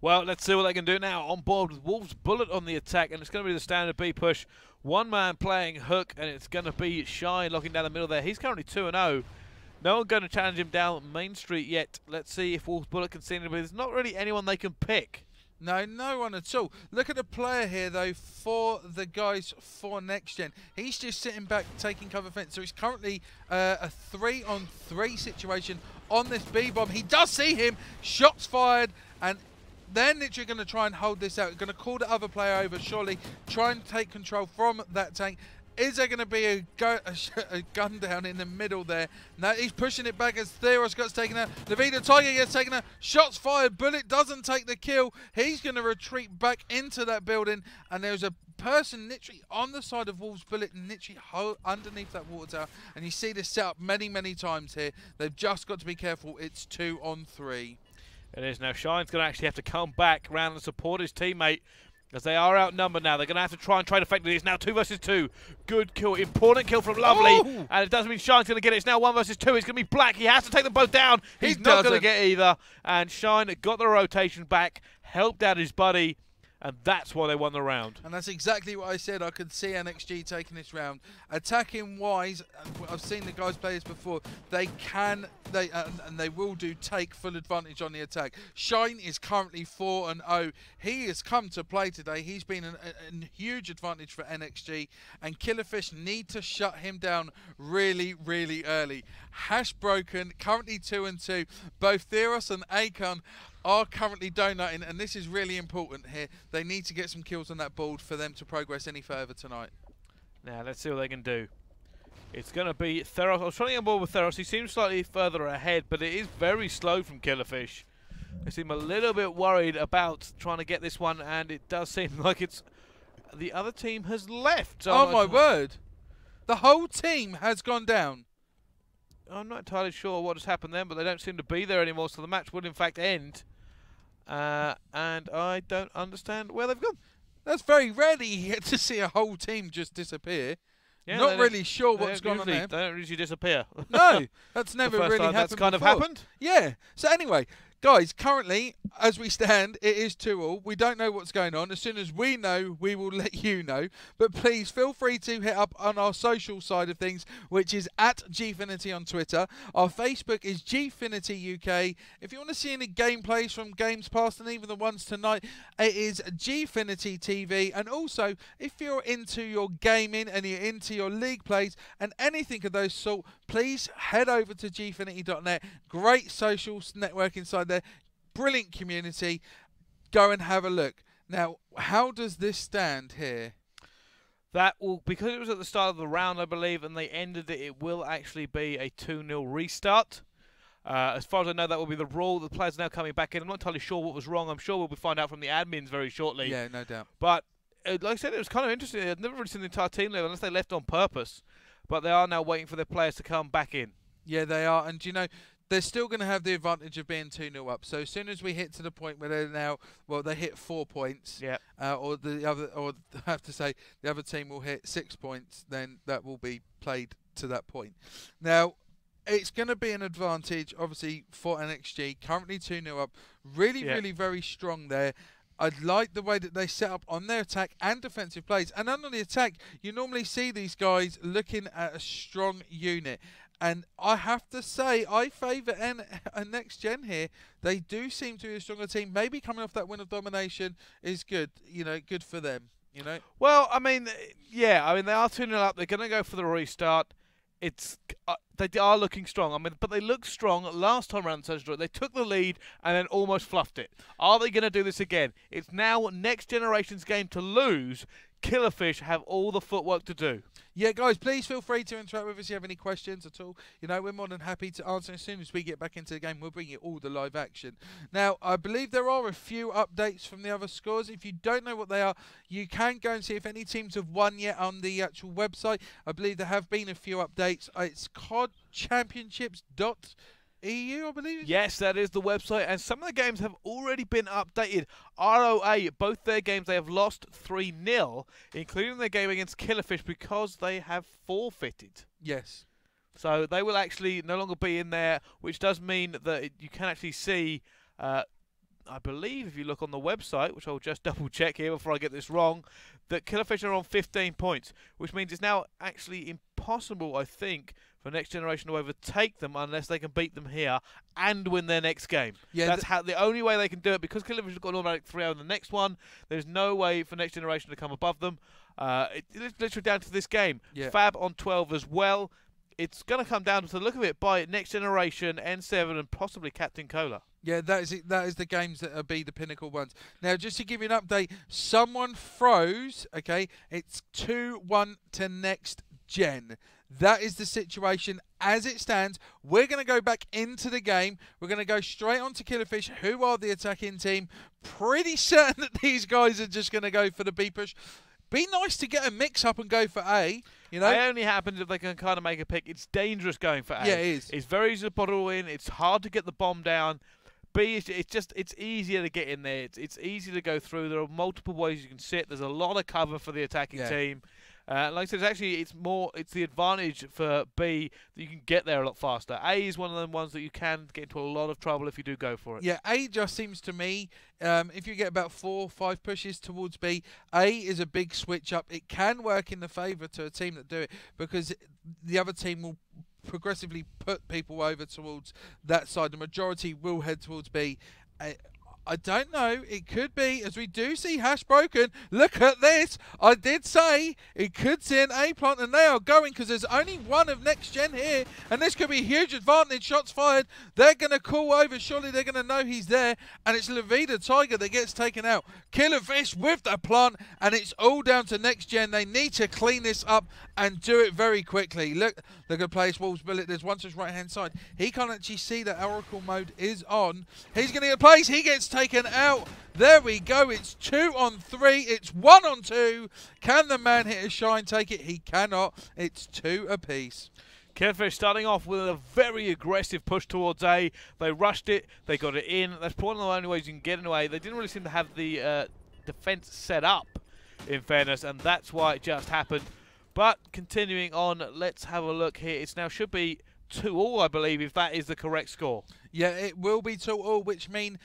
Well, let's see what they can do now. On board with Wolves Bullet on the attack, and it's going to be the standard B push. One man playing hook, and it's going to be Shine locking down the middle there. He's currently 2-0. No one going to challenge him down Main Street yet. Let's see if Wolves Bullet can see anybody. There's not really anyone they can pick. No, no one at all. Look at the player here, though, for the guys for NextGen. He's just sitting back, taking cover fence. So he's currently a 3-on-3 situation on this B-bomb. He does see him. Shots fired, and they're literally going to try and hold this out. They're going to call the other player over, surely, try and take control from that tank. Is there going to be a gun down in the middle there? No, he's pushing it back as Theros gets taken out. Levita Tiger gets taken out. Shots fired. Bullet doesn't take the kill. He's going to retreat back into that building. And there's a person literally on the side of Wolves Bullet and literally underneath that water tower. And you see this set up many, many times here. They've just got to be careful. It's 2-on-3. It is now. Shine's going to actually have to come back around and support his teammate, as they are outnumbered now. They're going to have to try and trade effectively. It's now 2 versus 2. Good kill. Important kill from Lovely. Oh! And it doesn't mean Shine's going to get it. It's now 1 versus 2. It's going to be Black. He has to take them both down. He's not going to get either. And Shine got the rotation back, helped out his buddy, and that's why they won the round. And that's exactly what I said. I could see NXG taking this round. Attacking wise, I've seen the guys play this before. They can, and they will take full advantage on the attack. Shine is currently 4-0. He has come to play today. He's been a huge advantage for NXG. And Killerfish need to shut him down really, really early. Hash broken, currently 2-2. Both Theros and Akon are currently donutting, and this is really important here. They need to get some kills on that board for them to progress any further tonight. Now, let's see what they can do. It's going to be Theros. I was trying to get on board with Theros. He seems slightly further ahead, but it is very slow from Killerfish. They seem a little bit worried about trying to get this one, and it does seem like it's the other team has left. So oh, my word. The whole team has gone down. I'm not entirely sure what has happened then, but they don't seem to be there anymore, so the match would in fact end. And I don't understand where they've gone. That's very rare that you get to see a whole team just disappear. Yeah, not really sure what's going on there. They don't usually disappear. No, that's never really happened That's kind before. of happened? Yeah. So anyway, Guys, currently, as we stand, it is 2-2. We don't know what's going on. As soon as we know, we will let you know. But please feel free to hit up on our social side of things, which is at Gfinity on Twitter. Our Facebook is Gfinity UK. If you want to see any gameplays from games past and even the ones tonight, it is Gfinity TV. And also, if you're into your gaming and you're into your league plays and anything of those sort, please head over to gfinity.net. Great social network inside there. Brilliant community. Go and have a look. Now, how does this stand here? That will, because it was at the start of the round, I believe, and they ended it, it will actually be a 2-0 restart. As far as I know, that will be the rule. The players are now coming back in. I'm not entirely sure what was wrong. I'm sure we'll find out from the admins very shortly. Yeah, no doubt. But, like I said, it was kind of interesting. I've never really seen the entire team leave unless they left on purpose. But they are now waiting for their players to come back in. Yeah, they are. And, you know, they're still going to have the advantage of being 2-0 up. So as soon as we hit to the point where they're now, well, they hit 4 points, yeah, or I have to say the other team will hit 6 points, then that will be played to that point. Now, it's going to be an advantage, obviously, for NXG. Currently 2-0 up, really very strong there. I like the way that they set up on their attack and defensive plays. And on the attack, you normally see these guys looking at a strong unit. And I have to say, I favour NextGen here. They do seem to be a stronger team. Maybe coming off that win of domination is good. You know, good for them. You know. Well, I mean, yeah. I mean, they are 2-0 up. They're going to go for the restart. It's they are looking strong. I mean, but they looked strong last time around. They took the lead and then almost fluffed it. Are they going to do this again? It's now Next Generation's game to lose. Killerfish have all the footwork to do. Yeah, guys, please feel free to interact with us if you have any questions at all. You know, we're more than happy to answer. As soon as we get back into the game, we'll bring you all the live action. Now, I believe there are a few updates from the other scores. If you don't know what they are, you can go and see if any teams have won yet on the actual website. I believe there have been a few updates. It's codchampionships.eu, I believe. Yes, that is the website, and some of the games have already been updated. ROA, both their games, they have lost 3-0, including their game against Killerfish because they have forfeited. Yes. So they will actually no longer be in there, which does mean that you can actually see, I believe if you look on the website, which I'll just double check here before I get this wrong, that Killerfish are on 15 points, which means it's now actually impossible, I think, for Next Generation to overtake them unless they can beat them here and win their next game. Yeah, that's how the only way they can do it, because Killerfish have got an automatic 3-0 in the next one. There's no way for Next Generation to come above them. It's literally down to this game. Yeah. Fab on 12 as well. It's going to come down to the look of it by Next Generation, N7, and possibly Captain Cola. Yeah, that is it. That is the games that will be the pinnacle ones. Now, just to give you an update, someone froze. Okay, it's 2-1 to Next Gen. That is the situation as it stands. We're going to go back into the game. We're going to go straight on to Killerfish, who are the attacking team. Pretty certain that these guys are just going to go for the B push. Be nice to get a mix-up and go for A. You know, it only happens if they can kind of make a pick. It's dangerous going for A. Yeah, it is. It's very easy to bottle in. It's hard to get the bomb down. B, it's easier to get in there. It's easy to go through. There are multiple ways you can sit. There's a lot of cover for the attacking team. Like I said, it's the advantage for B that you can get there a lot faster. A is one of them ones that you can get into a lot of trouble if you do go for it. Yeah, A just seems to me, if you get about 4 or 5 pushes towards B, A is a big switch up. It can work in the favour to a team that do it because the other team will progressively put people over towards that side. The majority will head towards B. I don't know. It could be, as we do see Hash broken. Look at this. I did say it could see an A plant, and they are going because there's only one of Next Gen here, and this could be a huge advantage. Shots fired. They're going to call over. Surely they're going to know he's there, and it's Levita Tiger that gets taken out. Killerfish with the plant, and it's all down to Next Gen. They need to clean this up and do it very quickly. Look at Place Wolves Bullet. There's one to his right-hand side. He can't actually see that Oracle mode is on. He's going to get a place. He gets taken out. There we go. It's 2 on 3. It's 1 on 2. Can the man hit a shine take it? He cannot. It's 2 apiece. Killerfish starting off with a very aggressive push towards A. They rushed it. They got it in. That's one of the only ways you can get into A. They didn't really seem to have the defense set up, in fairness, and that's why it just happened. But continuing on, let's have a look here. It's now should be 2-all, I believe, if that is the correct score. Yeah, it will be 2-all, which mean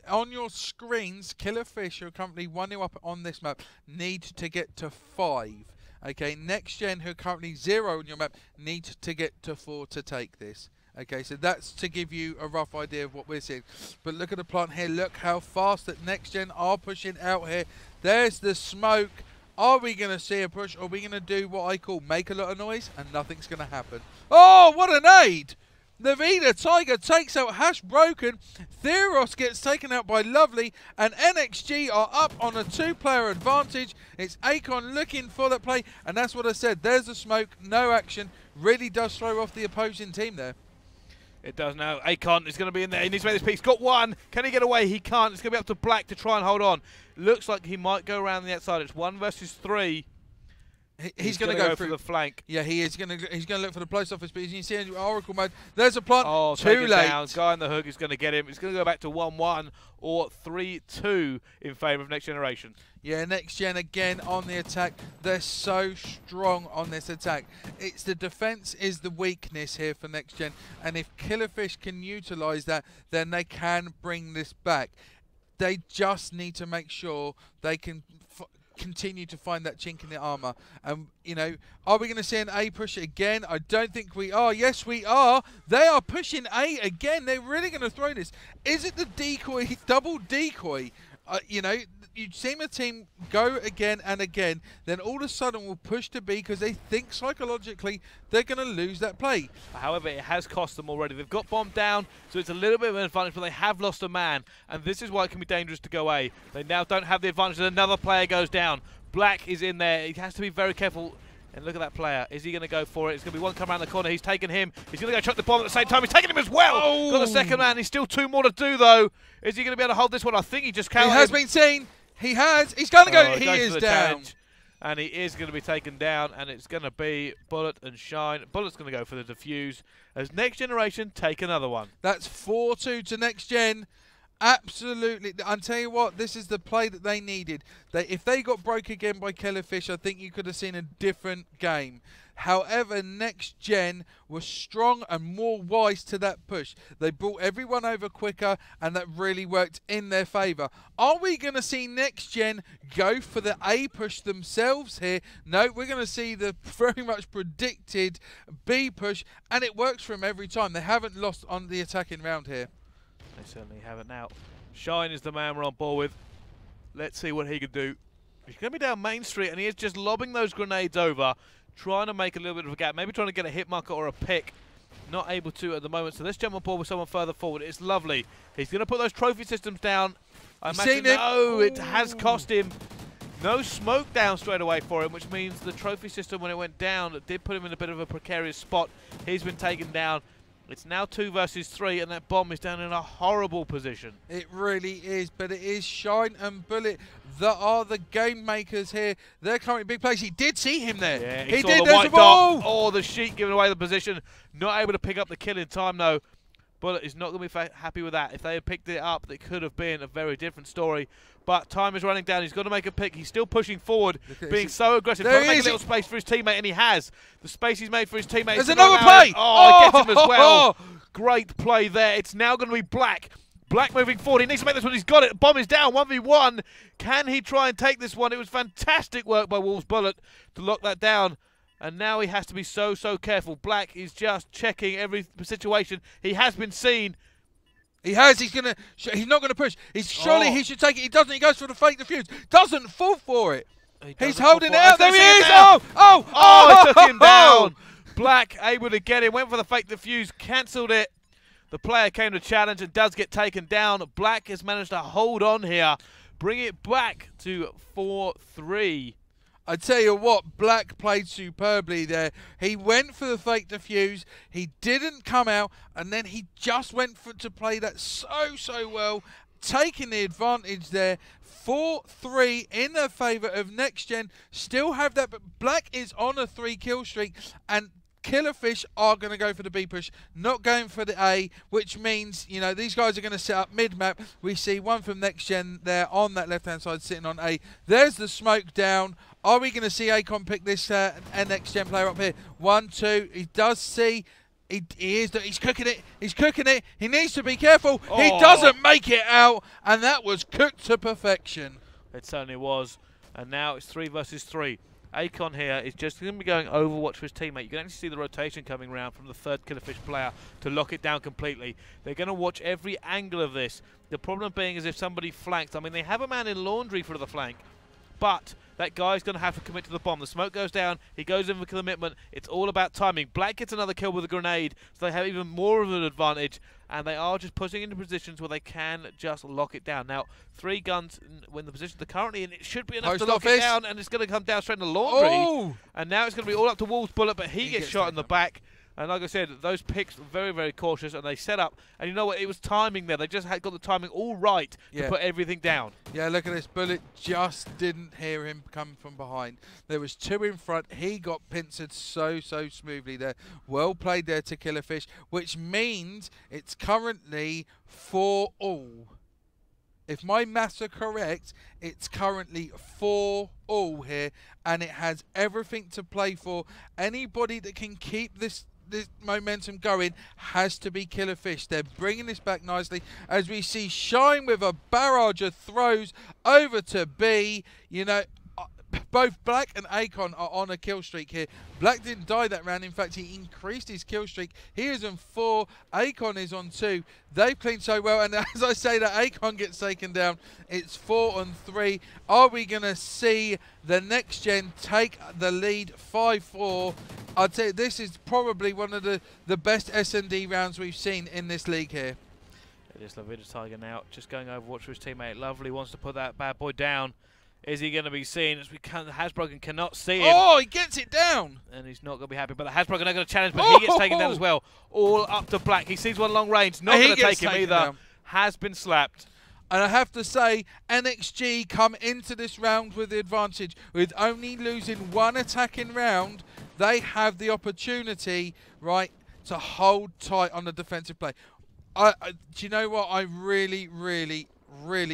on your screens, Killerfish, who are currently 1-0 up on this map, need to get to 5. Okay, NextGen, who are currently 0 on your map, need to get to 4 to take this. Okay, so that's to give you a rough idea of what we're seeing. But look at the plant here. Look how fast that NextGen are pushing out here. There's the smoke. Are we going to see a push, or are we going to do what I call make a lot of noise and nothing's going to happen? Oh, what an aid! Navida Tiger takes out Hash Broken. Theros gets taken out by Lovely, and NXG are up on a 2-player advantage. It's Akon looking for that play, and that's what I said. There's the smoke, no action. Really does throw off the opposing team there. It does now. Akon is going to be in there. He needs to make this piece. He's got one. Can he get away? He can't. It's going to be up to Black to try and hold on. Looks like he might go around the outside. It's 1 versus 3. He's going to go for the flank. Yeah, he is going to. He's going to look for the post office, but as you see in Oracle mode, there's a plant. Oh, too late. Down. Guy on the hook is going to get him. It's going to go back to 1-1 or 3-2 in favour of Next Generation. Yeah, NextGen again on the attack. They're so strong on this attack. It's the defense is the weakness here for NextGen, and if Killerfish can utilise that, then they can bring this back. They just need to make sure they can continue to find that chink in the armour. And, you know, are we going to see an A push again? I don't think we are. Yes, we are. They are pushing A again. They're really going to throw this. Is it the decoy, double decoy? You know, you've seen a team go again and again, then all of a sudden will push to B because they think psychologically they're going to lose that play. However, it has cost them already. They've got bomb down, so it's a little bit of an advantage, but they have lost a man, and this is why it can be dangerous to go A. They now don't have the advantage, and another player goes down. Black is in there. He has to be very careful. And look at that player. Is he going to go for it? It's going to be one come around the corner. He's taken him. He's going to go chuck the bomb at the same time. He's taking him as well. Oh. Got the second man. He's still 2 more to do, though. Is he going to be able to hold this one? I think he just counted. He has been seen. He has. He's going to go. He is down. Challenge. And he is going to be taken down. And it's going to be Bullet and Shine. Bullet's going to go for the defuse as Next Generation take another one. That's 4-2 to Next Gen. Absolutely. I'll tell you what, this is the play that they needed. If they got broke again by Killerfish, I think you could have seen a different game. However, Next Gen was strong and more wise to that push. They brought everyone over quicker, and that really worked in their favour. Are we going to see Next Gen go for the A push themselves here? No, we're going to see the very much predicted B push, and it works for them every time. They haven't lost on the attacking round here. They certainly haven't now. Shine is the man we're on board with. Let's see what he can do. He's going to be down Main Street, and he is just lobbing those grenades over, trying to make a little bit of a gap, maybe trying to get a hit marker or a pick. Not able to at the moment, so let's jump on board with someone further forward. It's Lovely. He's going to put those trophy systems down. I imagine, no, it has cost him. No smoke down straight away for him, which means the trophy system, when it went down, it did put him in a bit of a precarious spot. He's been taken down. It's now 2 versus 3, and that bomb is down in a horrible position. It really is, but it is Shine and Bullet that are the game makers here. They're currently big plays. He did see him there. Yeah, he saw did. The There's white a ball. dot. Oh, the Sheik giving away the position. Not able to pick up the kill in time, though. Bullet is not going to be happy with that. If they had picked it up, it could have been a very different story. But time is running down. He's got to make a pick. He's still pushing forward, being so aggressive. Trying to make a little space for his teammate, and he has. The space he's made for his teammate. There's another play. Oh, he gets him as well. Great play there. It's now going to be Black. Black moving forward. He needs to make this one. He's got it. Bomb is down. 1v1. Can he try and take this one? It was fantastic work by Wolves Bullet to lock that down. And now he has to be so careful. Black is just checking every situation. He has been seen. He has. He's not gonna push. Surely he should take it. He doesn't. He goes for the fake defuse. Doesn't fall for it. He's holding it out. There he is. Oh, he took him down. Black able to get him. Went for the fake defuse. Cancelled it. The player came to challenge and does get taken down. Black has managed to hold on here. Bring it back to 4-3. I tell you what, Black played superbly there. He went for the fake defuse. He didn't come out, and then he just went to play that so well, taking the advantage there. 4-3 in the favour of Next Gen. Still have that, but Black is on a 3-kill streak, and Killerfish are going to go for the B push, not going for the A, which means, you know, these guys are going to set up mid-map. We see one from Next Gen there on that left-hand side sitting on A. There's the smoke down. Are we going to see Akon pick this NextGen player up here? 1, 2. He does see He is. He's cooking it. He's cooking it. He needs to be careful. Oh. He doesn't make it out, and that was cooked to perfection. It certainly was. And now it's 3 versus 3. Akon here is just going to be going Overwatch for his teammate. You can actually see the rotation coming around from the third Killerfish player to lock it down completely. They're going to watch every angle of this. The problem being is if somebody flanks. I mean, they have a man in laundry for the flank, but that guy's going to have to commit to the bomb. The smoke goes down. He goes in for commitment. It's all about timing. Black gets another kill with a grenade, so they have even more of an advantage. And they are just pushing into positions where they can just lock it down. Now, 3 guns when the position they're currently in, it should be enough to lock it down, and it's going to come down straight in the laundry. Oh. And now it's going to be all up to Wolves Bullet, but he gets shot in the back. And like I said, those picks were very, very cautious, and they set up. And you know what? It was timing there. They just had got the timing all right to put everything down. Yeah, look at this. Bullet just didn't hear him come from behind. There was 2 in front. He got pincered so smoothly there. Well played there to Killerfish, which means it's currently 4-all. If my maths are correct, it's currently 4-all here, and it has everything to play for. Anybody that can keep this momentum going has to be Killerfish. They're bringing this back nicely as we see Shine with a barrage of throws over to B. You know, both Black and Akon are on a kill streak here. Black didn't die that round. In fact, he increased his kill streak. He is on 4. Akon is on 2. They've played so well. And as I say that Akon gets taken down, it's 4-3. Are we going to see the NextGen take the lead 5-4? I'd say this is probably one of the best S&D rounds we've seen in this league here. It is Lavida Tiger now, just going Overwatch for his teammate. Lovely wants to put that bad boy down. Is he going to be seen? As we can, Hasbroken cannot see him. Oh, he gets it down. And he's not going to be happy. But the Hasbroken are going to challenge, but he gets taken down as well. All up to Black. He sees one long range. Not going to take him either. Down. Has been slapped. And I have to say, NXG come into this round with the advantage. With only losing 1 attacking round, they have the opportunity, right, to hold tight on the defensive play. Do you know what? I really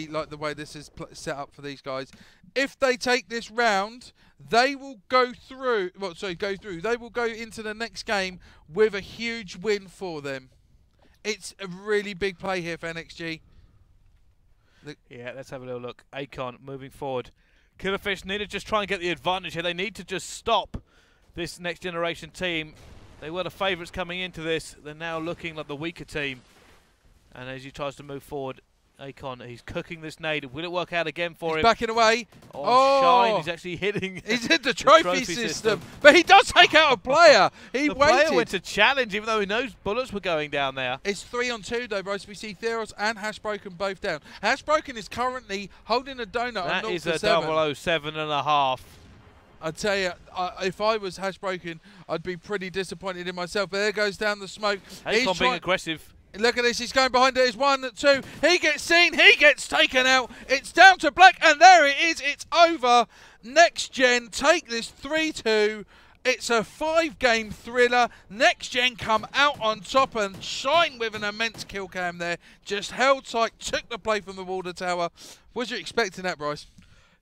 like the way this is set up for these guys. If they take this round, they will go through. Well, sorry, go through. They will go into the next game with a huge win for them. It's a really big play here for NXG. Yeah, let's have a little look. Akon moving forward. Killerfish need to just try and get the advantage here. They need to just stop this next generation team. They were the favourites coming into this. They're now looking like the weaker team. And as he tries to move forward, Akon, he's cooking this nade. Will it work out again for him? He's backing away. Oh, Shine, he's actually hitting. He's hit the trophy system. But he does take out a player. He the waited. player went to challenge, even though he knows bullets were going down there. It's 3-on-2 though, Bryce. We see Theros and Hashbroken both down. Hashbroken is currently holding a donut that on 0-7. That is a 007.5. I tell you, if I was Hashbroken, I'd be pretty disappointed in myself. But there goes down the smoke. Akon being aggressive. Look at this, he's going behind it. It's 1-2. He gets seen, he gets taken out. It's down to Black, and there it is. It's over. NextGen take this 3-2. It's a 5-game thriller. NextGen come out on top and Shine with an immense kill cam there. Just held tight, took the play from the water tower. Was you expecting that, Bryce?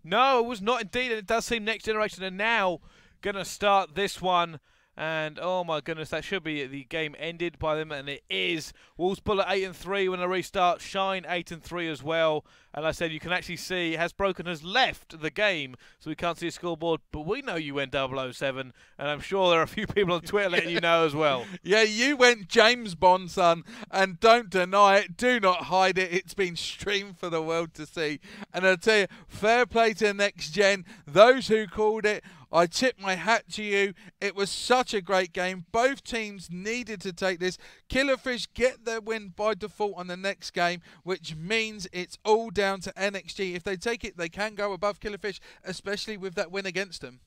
No, it was not indeed. And it does seem Next Generation are now going to start this one. And oh my goodness, that should be the game ended by them, and it is. Wolves Bullet 8-3 when they restart. Shine 8-3 as well. And I said you can actually see Hasbroken has left the game, so we can't see a scoreboard. But we know you went 007, and I'm sure there are a few people on Twitter letting you know as well. Yeah, you went James Bond, son, and don't deny it. Do not hide it. It's been streamed for the world to see. And I'll tell you, fair play to NextGen. Those who called it, I tip my hat to you. It was such a great game. Both teams needed to take this. Killerfish get their win by default on the next game, which means it's all down to NXG. If they take it, they can go above Killerfish, especially with that win against them.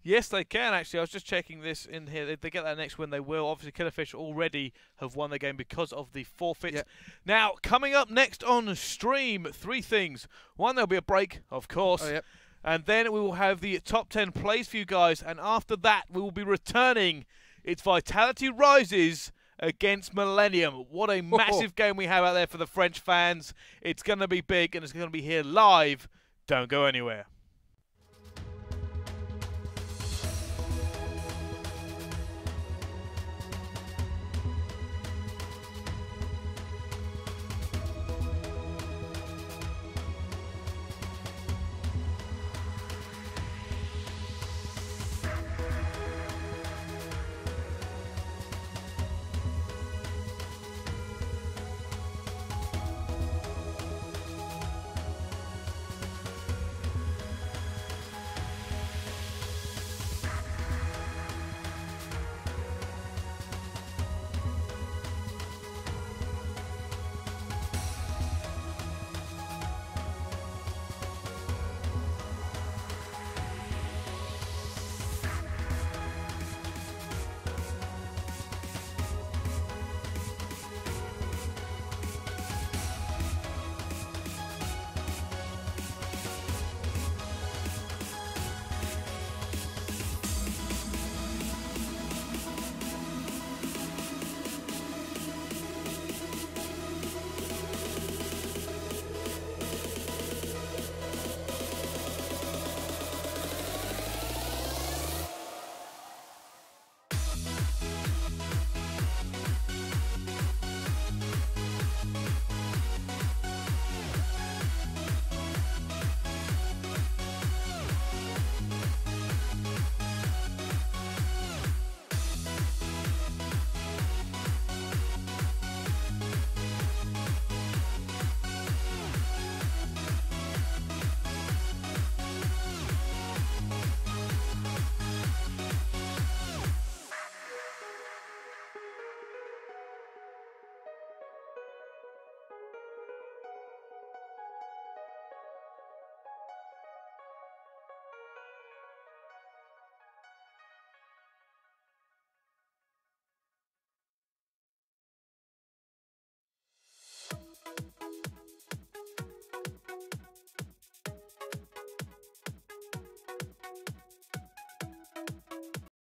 Yes, they can, actually. I was just checking this in here. If they get that next win, they will. Obviously, Killerfish already have won the game because of the forfeit. Yep. Now, coming up next on stream, 3 things. 1, there'll be a break, of course. Oh, yep. And then we will have the top 10 plays for you guys. And after that, we will be returning. It's Vitality Rises against Millennium. What a massive game we have out there for the French fans. It's going to be big, and it's going to be here live. Don't go anywhere.